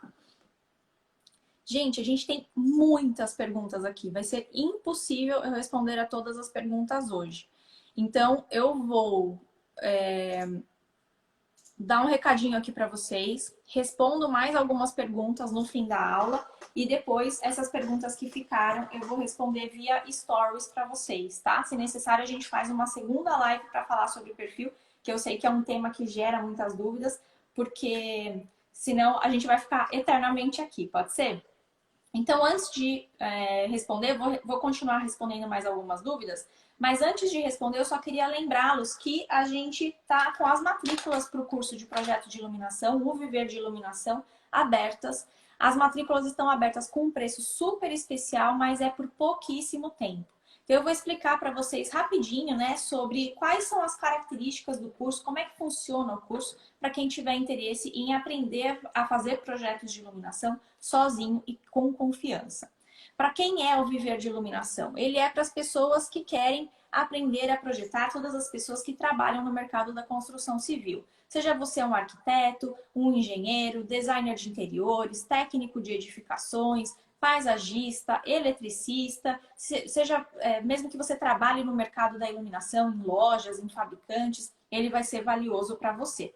Gente, a gente tem muitas perguntas aqui. Vai ser impossível eu responder a todas as perguntas hoje. Então, eu vou dar um recadinho aqui para vocês. Respondo mais algumas perguntas no fim da aula. E depois, essas perguntas que ficaram, eu vou responder via stories para vocês, tá? Se necessário, a gente faz uma segunda live para falar sobre perfil, que eu sei que é um tema que gera muitas dúvidas, porque senão a gente vai ficar eternamente aqui, pode ser? Então, antes de responder, vou continuar respondendo mais algumas dúvidas, mas antes de responder, eu só queria lembrá-los que a gente está com as matrículas para o curso de projeto de iluminação, o Viver de Iluminação, abertas. As matrículas estão abertas com um preço super especial, mas é por pouquíssimo tempo. Então, eu vou explicar para vocês rapidinho, né, sobre quais são as características do curso, como é que funciona o curso, para quem tiver interesse em aprender a fazer projetos de iluminação sozinho e com confiança. Para quem é o Viver de Iluminação? Ele é para as pessoas que querem aprender a projetar, todas as pessoas que trabalham no mercado da construção civil. Seja você um arquiteto, um engenheiro, designer de interiores, técnico de edificações, paisagista, eletricista, seja mesmo que você trabalhe no mercado da iluminação, em lojas, em fabricantes, ele vai ser valioso para você.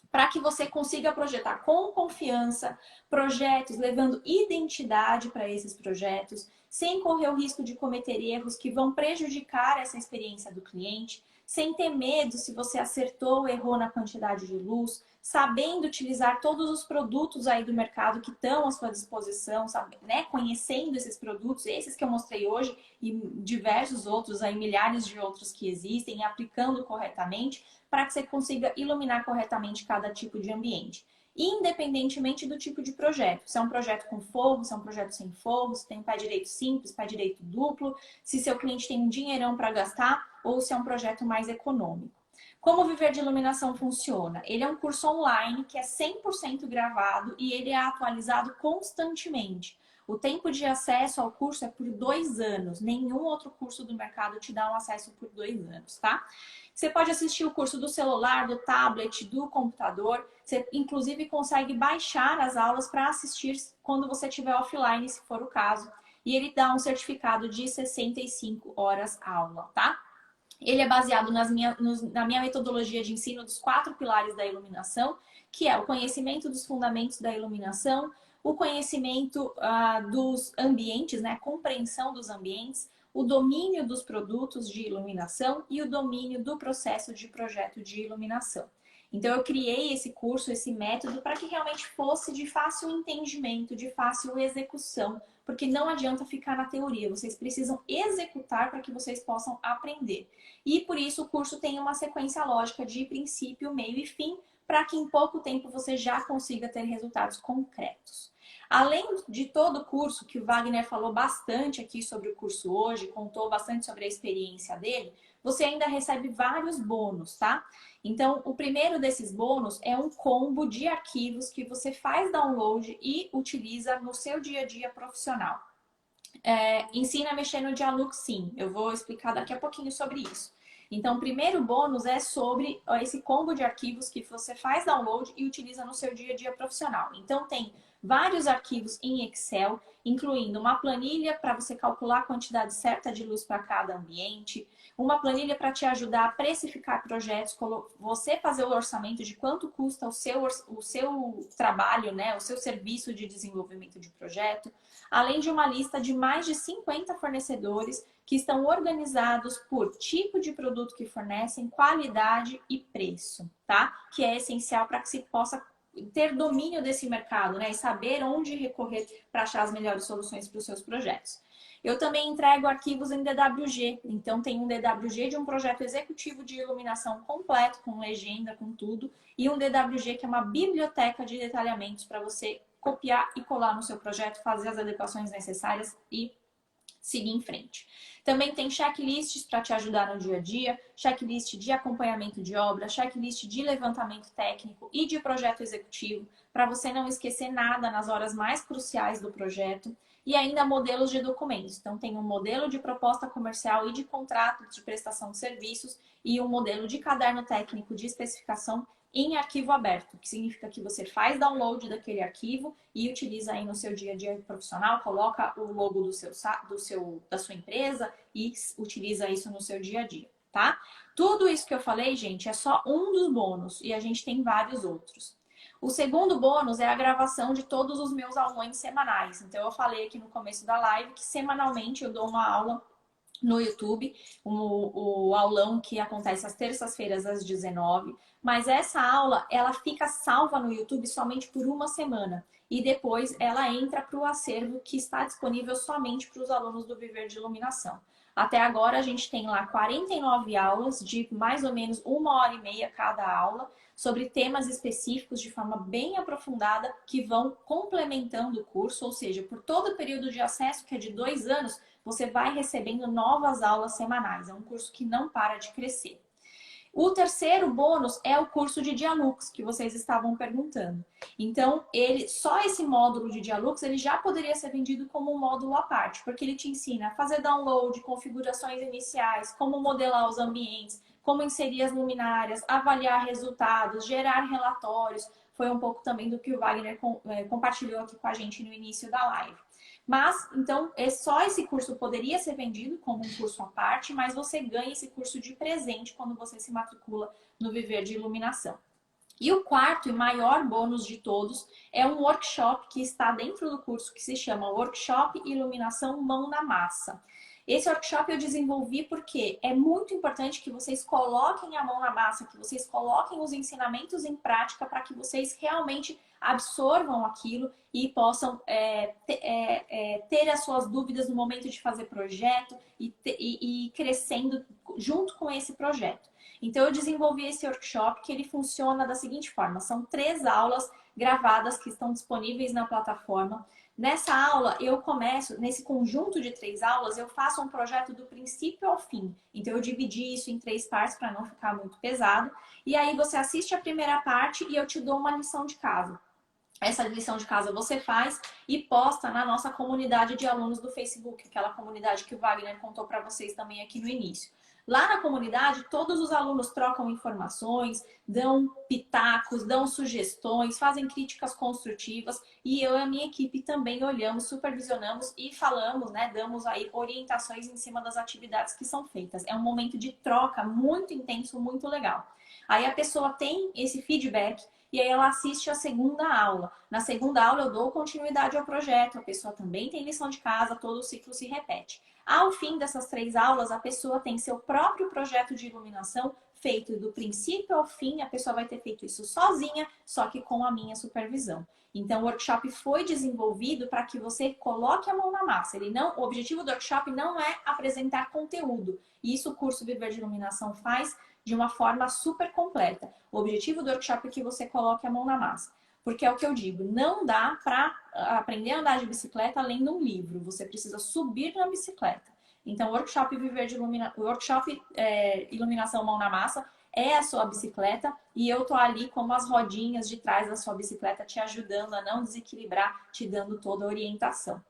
Para que você consiga projetar com confiança projetos, levando identidade para esses projetos, sem correr o risco de cometer erros que vão prejudicar essa experiência do cliente, sem ter medo se você acertou ou errou na quantidade de luz, sabendo utilizar todos os produtos aí do mercado que estão à sua disposição, sabe, né? Conhecendo esses produtos, esses que eu mostrei hoje e diversos outros, aí milhares de outros que existem, e aplicando corretamente, para que você consiga iluminar corretamente cada tipo de ambiente. Independentemente do tipo de projeto. Se é um projeto com forro, se é um projeto sem forro, se tem um pé direito simples, pé direito duplo, se seu cliente tem um dinheirão para gastar ou se é um projeto mais econômico. Como o Viver de Iluminação funciona? Ele é um curso online que é 100% gravado e ele é atualizado constantemente. O tempo de acesso ao curso é por 2 anos. Nenhum outro curso do mercado te dá um acesso por 2 anos, tá? Você pode assistir o curso do celular, do tablet, do computador. Você, inclusive, consegue baixar as aulas para assistir quando você estiver offline, se for o caso. E ele dá um certificado de 65 horas aula, tá? Ele é baseado na minha metodologia de ensino dos 4 pilares da iluminação, que é o conhecimento dos fundamentos da iluminação, o conhecimento dos ambientes, né, a compreensão dos ambientes, o domínio dos produtos de iluminação e o domínio do processo de projeto de iluminação. Então, eu criei esse curso, esse método, para que realmente fosse de fácil entendimento, de fácil execução, porque não adianta ficar na teoria, vocês precisam executar para que vocês possam aprender. E por isso o curso tem uma sequência lógica de princípio, meio e fim, para que em pouco tempo você já consiga ter resultados concretos. Além de todo o curso, que o Wagner falou bastante aqui sobre o curso hoje, contou bastante sobre a experiência dele, você ainda recebe vários bônus, tá? Então, o primeiro desses bônus é um combo de arquivos que você faz download e utiliza no seu dia a dia profissional. Ensina a mexer no Dialux, sim. Eu vou explicar daqui a pouquinho sobre isso. Então, o primeiro bônus é sobre esse combo de arquivos que você faz download e utiliza no seu dia a dia profissional. Então, tem vários arquivos em Excel, incluindo uma planilha para você calcular a quantidade certa de luz para cada ambiente, uma planilha para te ajudar a precificar projetos, você fazer o orçamento de quanto custa o seu trabalho, né, o seu serviço de desenvolvimento de projeto, além de uma lista de mais de 50 fornecedores que estão organizados por tipo de produto que fornecem, qualidade e preço, tá? Que é essencial para que se possa ter domínio desse mercado, né? E saber onde recorrer para achar as melhores soluções para os seus projetos. Eu também entrego arquivos em DWG, então tem um DWG de um projeto executivo de iluminação completo, com legenda, com tudo, e um DWG que é uma biblioteca de detalhamentos para você copiar e colar no seu projeto, fazer as adequações necessárias e seguir em frente. Também tem checklists para te ajudar no dia a dia, checklist de acompanhamento de obra, checklist de levantamento técnico e de projeto executivo, para você não esquecer nada nas horas mais cruciais do projeto. E ainda modelos de documentos. Então, tem um modelo de proposta comercial e de contrato de prestação de serviços e um modelo de caderno técnico de especificação em arquivo aberto, que significa que você faz download daquele arquivo e utiliza aí no seu dia a dia profissional, coloca o logo da sua empresa e utiliza isso no seu dia a dia, tá? Tudo isso que eu falei, gente, é só um dos bônus e a gente tem vários outros. O segundo bônus é a gravação de todos os meus aulões semanais. Então, eu falei aqui no começo da live que semanalmente eu dou uma aula no YouTube, o aulão que acontece às terças-feiras às 19h. Mas essa aula, ela fica salva no YouTube somente por uma semana. E depois ela entra para o acervo que está disponível somente para os alunos do Viver de Iluminação. Até agora a gente tem lá 49 aulas de mais ou menos 1h30 cada aula, sobre temas específicos de forma bem aprofundada que vão complementando o curso, ou seja, por todo o período de acesso, que é de 2 anos, você vai recebendo novas aulas semanais. É um curso que não para de crescer. O terceiro bônus é o curso de Dialux, que vocês estavam perguntando. Então, só esse módulo de Dialux, ele já poderia ser vendido como um módulo à parte, porque ele te ensina a fazer download, configurações iniciais, como modelar os ambientes, como inserir as luminárias, avaliar resultados, gerar relatórios. Foi um pouco também do que o Wagner compartilhou aqui com a gente no início da live. Mas, então, só esse curso poderia ser vendido como um curso à parte, mas você ganha esse curso de presente quando você se matricula no Viver de Iluminação. E o quarto e maior bônus de todos é um workshop que está dentro do curso que se chama Workshop Iluminação Mão na Massa. Esse workshop eu desenvolvi porque é muito importante que vocês coloquem a mão na massa, que vocês coloquem os ensinamentos em prática para que vocês realmente absorvam aquilo e possam ter as suas dúvidas no momento de fazer projeto e ir crescendo junto com esse projeto. Então, eu desenvolvi esse workshop que ele funciona da seguinte forma. São 3 aulas gravadas que estão disponíveis na plataforma. Nessa aula, eu começo, nesse conjunto de 3 aulas, eu faço um projeto do princípio ao fim. Então, eu dividi isso em 3 partes para não ficar muito pesado. E aí, você assiste a primeira parte e eu te dou uma lição de casa. Essa lição de casa você faz e posta na nossa comunidade de alunos do Facebook, aquela comunidade que o Wagner contou para vocês também aqui no início. Lá na comunidade, todos os alunos trocam informações, dão pitacos, dão sugestões, fazem críticas construtivas e eu e a minha equipe também olhamos, supervisionamos e falamos, né, damos aí orientações em cima das atividades que são feitas. É um momento de troca muito intenso, muito legal. Aí a pessoa tem esse feedback e aí ela assiste a segunda aula. Na segunda aula eu dou continuidade ao projeto, a pessoa também tem lição de casa, todo o ciclo se repete. Ao fim dessas 3 aulas, a pessoa tem seu próprio projeto de iluminação feito do princípio ao fim. A pessoa vai ter feito isso sozinha, só que com a minha supervisão. Então, o workshop foi desenvolvido para que você coloque a mão na massa. O objetivo do workshop não é apresentar conteúdo. Isso o curso Viver de Iluminação faz de uma forma super completa. O objetivo do workshop é que você coloque a mão na massa. Porque é o que eu digo, não dá para aprender a andar de bicicleta lendo um livro. Você precisa subir na bicicleta. Então, o workshop Iluminação Mão na Massa é a sua bicicleta e eu tô ali como as rodinhas de trás da sua bicicleta te ajudando a não desequilibrar, te dando toda a orientação.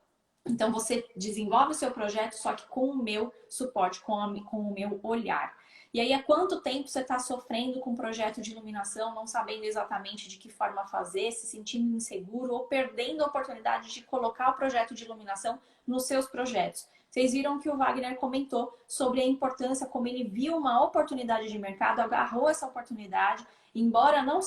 Então, você desenvolve o seu projeto, só que com o meu suporte, com o meu olhar. E aí, há quanto tempo você está sofrendo com um projeto de iluminação, não sabendo exatamente de que forma fazer, se sentindo inseguro ou perdendo a oportunidade de colocar o projeto de iluminação nos seus projetos? Vocês viram que o Wagner comentou sobre a importância, como ele viu uma oportunidade de mercado, agarrou essa oportunidade, embora não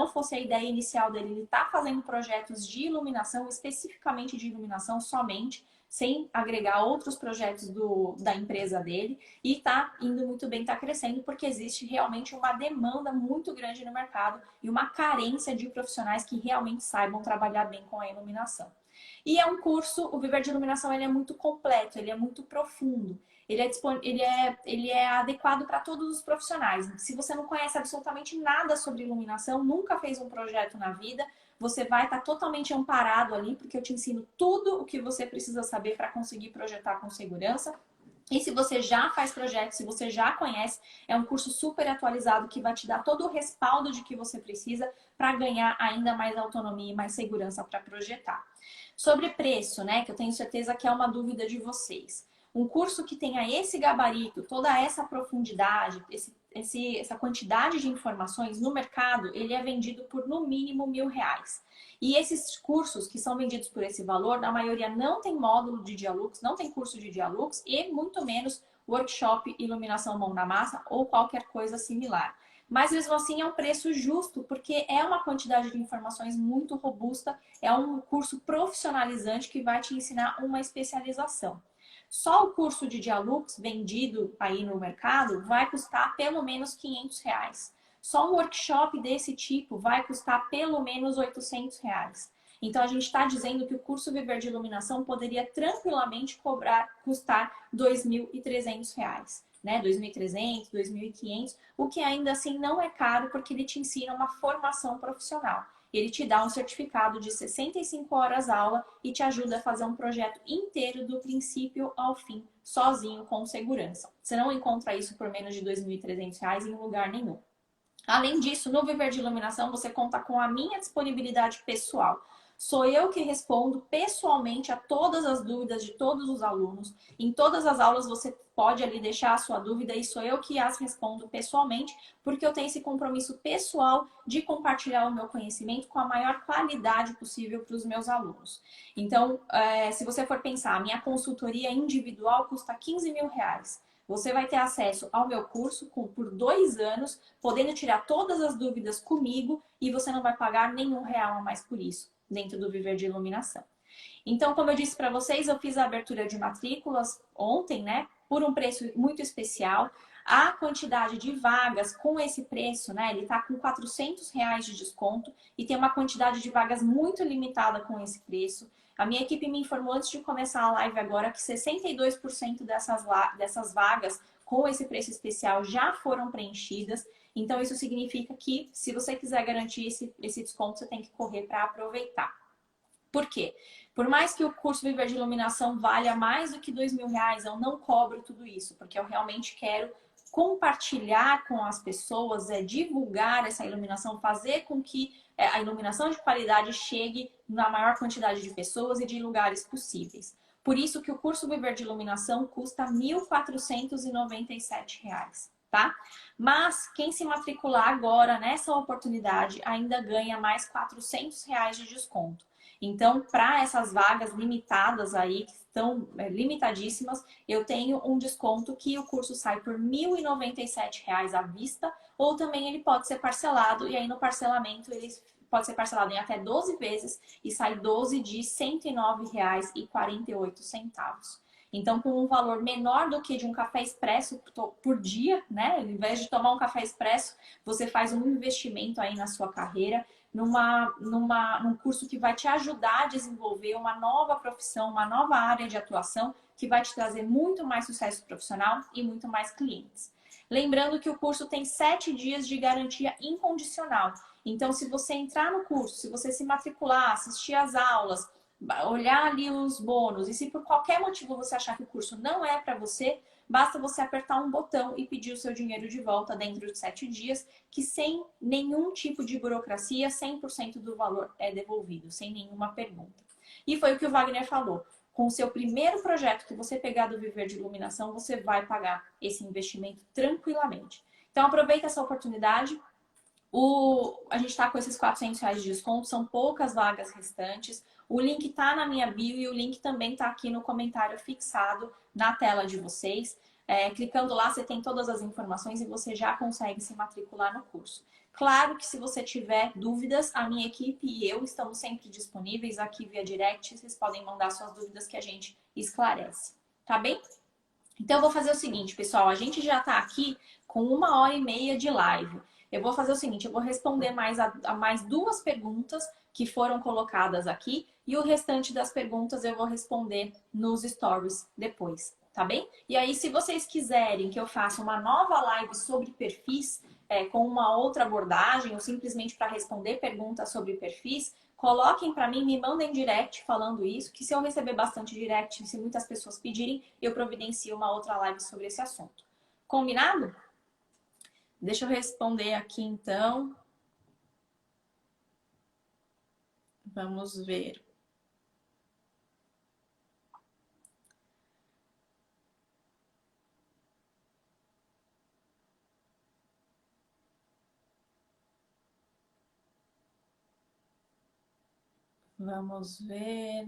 fosse a ideia inicial dele, ele está fazendo projetos de iluminação, especificamente de iluminação somente, sem agregar outros projetos da empresa dele e está indo muito bem, está crescendo porque existe realmente uma demanda muito grande no mercado e uma carência de profissionais que realmente saibam trabalhar bem com a iluminação. E é um curso, o Viver de Iluminação, ele é muito completo, ele é muito profundo. Ele é adequado para todos os profissionais. Se você não conhece absolutamente nada sobre iluminação, nunca fez um projeto na vida, você vai estar totalmente amparado ali, porque eu te ensino tudo o que você precisa saber para conseguir projetar com segurança. E se você já faz projeto, se você já conhece, é um curso super atualizado que vai te dar todo o respaldo de que você precisa para ganhar ainda mais autonomia e mais segurança para projetar. Sobre preço, né, que eu tenho certeza que é uma dúvida de vocês. Um curso que tenha esse gabarito, toda essa profundidade, essa quantidade de informações no mercado, ele é vendido por no mínimo R$1.000. E esses cursos que são vendidos por esse valor, na maioria não tem módulo de Dialux, não tem curso de Dialux e muito menos workshop Iluminação Mão na Massa ou qualquer coisa similar. Mas mesmo assim é um preço justo, porque é uma quantidade de informações muito robusta, é um curso profissionalizante que vai te ensinar uma especialização. Só o curso de Dialux vendido aí no mercado vai custar pelo menos R$500. Só um workshop desse tipo vai custar pelo menos R$800. Então, a gente está dizendo que o curso Viver de Iluminação poderia tranquilamente custar R$2.300, né? R$2.300, R$2.500, o que ainda assim não é caro, porque ele te ensina uma formação profissional. ele te dá um certificado de 65 horas aula e te ajuda a fazer um projeto inteiro do princípio ao fim, sozinho, com segurança. Você não encontra isso por menos de R$ 2.300 em lugar nenhum. Além disso, no Viver de Iluminação, você conta com a minha disponibilidade pessoal. Sou eu que respondo pessoalmente a todas as dúvidas de todos os alunos. Em todas as aulas você pode ali deixar a sua dúvida e sou eu que as respondo pessoalmente, porque eu tenho esse compromisso pessoal de compartilhar o meu conhecimento com a maior qualidade possível para os meus alunos. Então, se você for pensar, a minha consultoria individual custa R$ 15.000. Você vai ter acesso ao meu curso por 2 anos, podendo tirar todas as dúvidas comigo e você não vai pagar nenhum real a mais por isso, dentro do Viver de Iluminação. Então, como eu disse para vocês, eu fiz a abertura de matrículas ontem, né? Por um preço muito especial. A quantidade de vagas com esse preço, né? Ele tá com R$ 400 de desconto e tem uma quantidade de vagas muito limitada com esse preço. A minha equipe me informou antes de começar a live agora que 62% dessas vagas com esse preço especial já foram preenchidas. Então, isso significa que se você quiser garantir esse desconto, você tem que correr para aproveitar. Por quê? Por mais que o curso Viver de Iluminação valha mais do que R$ 2.000, eu não cobro tudo isso, porque eu realmente quero compartilhar com as pessoas, divulgar essa iluminação, fazer com que a iluminação de qualidade chegue na maior quantidade de pessoas e de lugares possíveis. Por isso que o curso Viver de Iluminação custa R$ 1.497, tá? Mas quem se matricular agora nessa oportunidade ainda ganha mais R$ 400 de desconto. Então, para essas vagas limitadas aí, que estão limitadíssimas, eu tenho um desconto que o curso sai por R$ 1.097 à vista, ou também ele pode ser parcelado, e aí no parcelamento ele pode ser parcelado em até 12 vezes e sai 12 de R$ 109,48. Então, com um valor menor do que de um café expresso por dia, né? Ao invés de tomar um café expresso, você faz um investimento aí na sua carreira, num curso que vai te ajudar a desenvolver uma nova profissão, uma nova área de atuação, que vai te trazer muito mais sucesso profissional e muito mais clientes. Lembrando que o curso tem 7 dias de garantia incondicional. Então, se você entrar no curso, se você se matricular, assistir às aulas, olhar ali os bônus, e se por qualquer motivo você achar que o curso não é para você, basta você apertar um botão e pedir o seu dinheiro de volta dentro de 7 dias, que sem nenhum tipo de burocracia, 100% do valor é devolvido, sem nenhuma pergunta. E foi o que o Wagner falou. Com o seu primeiro projeto que você pegar do Viver de Iluminação, você vai pagar esse investimento tranquilamente. Então aproveita essa oportunidade. A gente está com esses R$ 400 de desconto, são poucas vagas restantes. O link está na minha bio e o link também está aqui no comentário fixado na tela de vocês. Clicando lá, você tem todas as informações e você já consegue se matricular no curso. Claro que se você tiver dúvidas, a minha equipe e eu estamos sempre disponíveis aqui via direct. Vocês podem mandar suas dúvidas que a gente esclarece. Tá bem? Então, eu vou fazer o seguinte, pessoal. A gente já está aqui com 1h30 de live. Eu vou fazer o seguinte, eu vou responder a mais 2 perguntas que foram colocadas aqui e o restante das perguntas eu vou responder nos stories depois, tá bem? E aí, se vocês quiserem que eu faça uma nova live sobre perfis, com uma outra abordagem ou simplesmente para responder perguntas sobre perfis, coloquem para mim, me mandem direct falando isso, que se eu receber bastante direct, se muitas pessoas pedirem, eu providencio uma outra live sobre esse assunto. Combinado? Deixa eu responder aqui, então. Vamos ver. Vamos ver.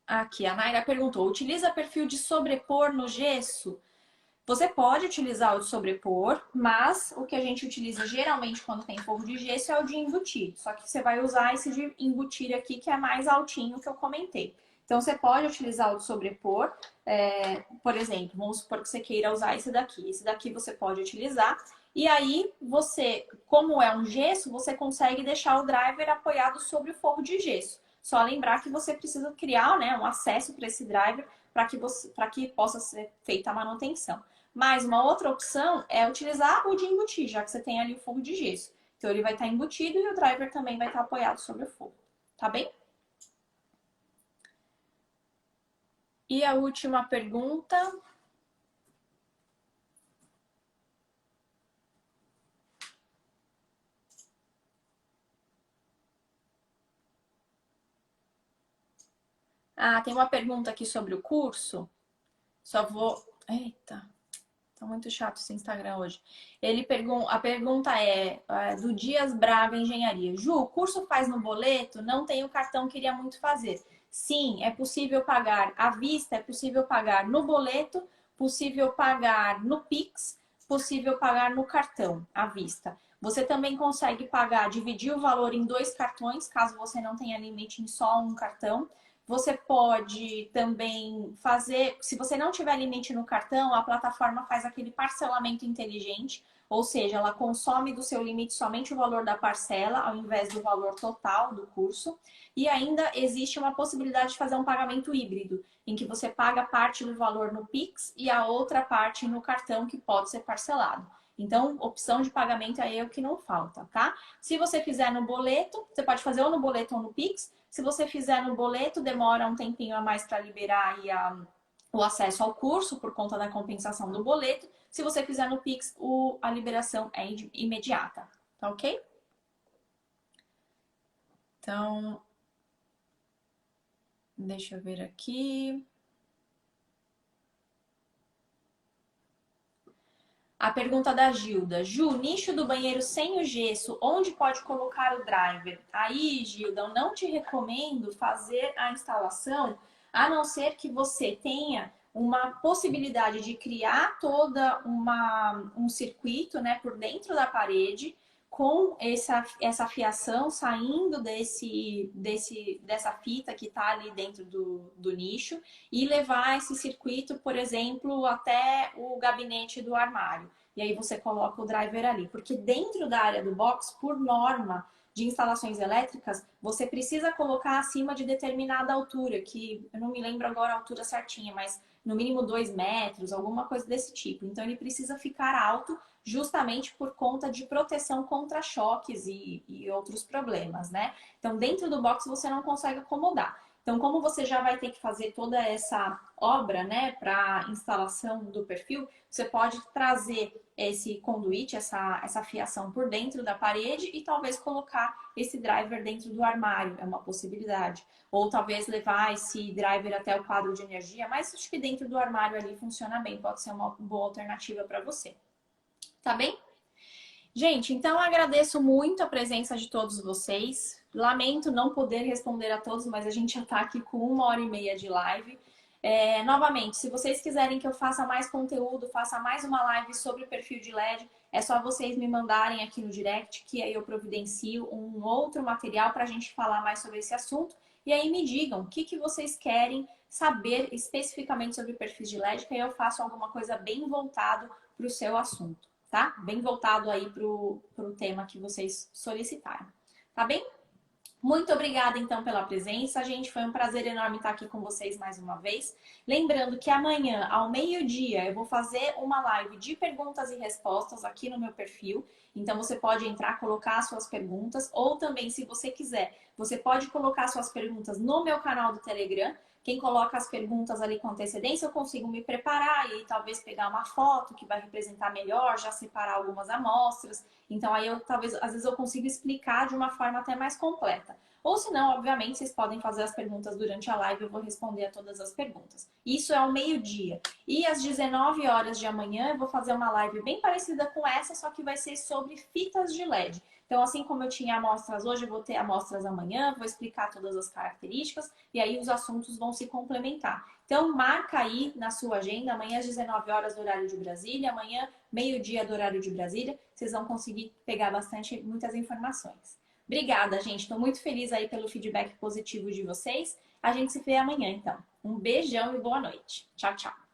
Aqui, a Naira perguntou, utiliza perfil de sobrepor no gesso? Você pode utilizar o de sobrepor, mas o que a gente utiliza geralmente quando tem forro de gesso é o de embutir. Só que você vai usar esse de embutir aqui, que é mais altinho que eu comentei. Então, você pode utilizar o de sobrepor. Por exemplo, vamos supor que você queira usar esse daqui. Esse daqui você pode utilizar. E aí, você, como é um gesso, você consegue deixar o driver apoiado sobre o forro de gesso. Só lembrar que você precisa criar, né, um acesso para esse driver para que possa ser feita a manutenção. Mas uma outra opção é utilizar o de embutir, já que você tem ali o forro de gesso. Então ele vai estar embutido e o driver também vai estar apoiado sobre o forro, tá bem? E a última pergunta. Ah, tem uma pergunta aqui sobre o curso. Só vou... Eita, tá muito chato esse Instagram hoje. A pergunta é do Dias Braga Engenharia. Ju, o curso faz no boleto? Não tenho cartão, queria muito fazer. Sim, é possível pagar à vista, é possível pagar no boleto, possível pagar no Pix, possível pagar no cartão à vista. Você também consegue pagar, dividir o valor em 2 cartões, caso você não tenha limite em só um cartão. Você pode também fazer, se você não tiver limite no cartão, a plataforma faz aquele parcelamento inteligente, ou seja, ela consome do seu limite somente o valor da parcela, ao invés do valor total do curso. E ainda existe uma possibilidade de fazer um pagamento híbrido, em que você paga parte do valor no Pix e a outra parte no cartão, que pode ser parcelado. Então, opção de pagamento aí é o que não falta, tá? Se você fizer no boleto, você pode fazer ou no boleto ou no Pix. Se você fizer no boleto, demora um tempinho a mais para liberar aí o acesso ao curso, por conta da compensação do boleto. Se você fizer no Pix, a liberação é imediata, tá ok? Então, deixa eu ver aqui. A pergunta da Gilda. Ju, nicho do banheiro sem o gesso, onde pode colocar o driver? Aí, Gilda, eu não te recomendo fazer a instalação, a não ser que você tenha uma possibilidade de criar toda um circuito, né, por dentro da parede, com essa fiação saindo dessa fita que está ali dentro do nicho e levar esse circuito, por exemplo, até o gabinete do armário. E aí você coloca o driver ali. Porque dentro da área do box, por norma de instalações elétricas, você precisa colocar acima de determinada altura, que eu não me lembro agora a altura certinha, mas no mínimo 2 metros, alguma coisa desse tipo. Então ele precisa ficar alto justamente por conta de proteção contra choques e outros problemas, né? Então dentro do box você não consegue acomodar. Então, como você já vai ter que fazer toda essa obra, né, para instalação do perfil, você pode trazer esse conduíte, essa fiação por dentro da parede e talvez colocar esse driver dentro do armário, é uma possibilidade. Ou talvez levar esse driver até o quadro de energia, mas acho que dentro do armário ali funciona bem, pode ser uma boa alternativa para você. Tá bem? Gente, então agradeço muito a presença de todos vocês. Lamento não poder responder a todos, mas a gente já está aqui com 1h30 de live. Novamente, se vocês quiserem que eu faça mais conteúdo, faça mais uma live sobre perfil de LED, é só vocês me mandarem aqui no direct, que aí eu providencio um outro material para a gente falar mais sobre esse assunto. E aí me digam o que vocês querem saber especificamente sobre perfis de LED, que aí eu faço alguma coisa bem voltado para o seu assunto, tá? Bem voltado aí para o tema que vocês solicitaram, tá bem? Muito obrigada, então, pela presença, gente. Foi um prazer enorme estar aqui com vocês mais uma vez. Lembrando que amanhã, ao meio-dia, eu vou fazer uma live de perguntas e respostas aqui no meu perfil. Então, você pode entrar, colocar suas perguntas. Ou também, se você quiser, você pode colocar suas perguntas no meu canal do Telegram. Quem coloca as perguntas ali com antecedência, eu consigo me preparar e talvez pegar uma foto que vai representar melhor, já separar algumas amostras. Então aí eu talvez, às vezes eu consigo explicar de uma forma até mais completa. Ou se não, obviamente, vocês podem fazer as perguntas durante a live, eu vou responder a todas as perguntas. Isso é ao meio-dia. E às 19 horas de amanhã eu vou fazer uma live bem parecida com essa, só que vai ser sobre fitas de LED. Então, assim como eu tinha amostras hoje, eu vou ter amostras amanhã, vou explicar todas as características e aí os assuntos vão se complementar. Então, marca aí na sua agenda, amanhã às 19 horas do horário de Brasília, amanhã meio-dia do horário de Brasília, vocês vão conseguir pegar muitas informações. Obrigada, gente. Estou muito feliz aí pelo feedback positivo de vocês. A gente se vê amanhã, então. Um beijão e boa noite. Tchau, tchau.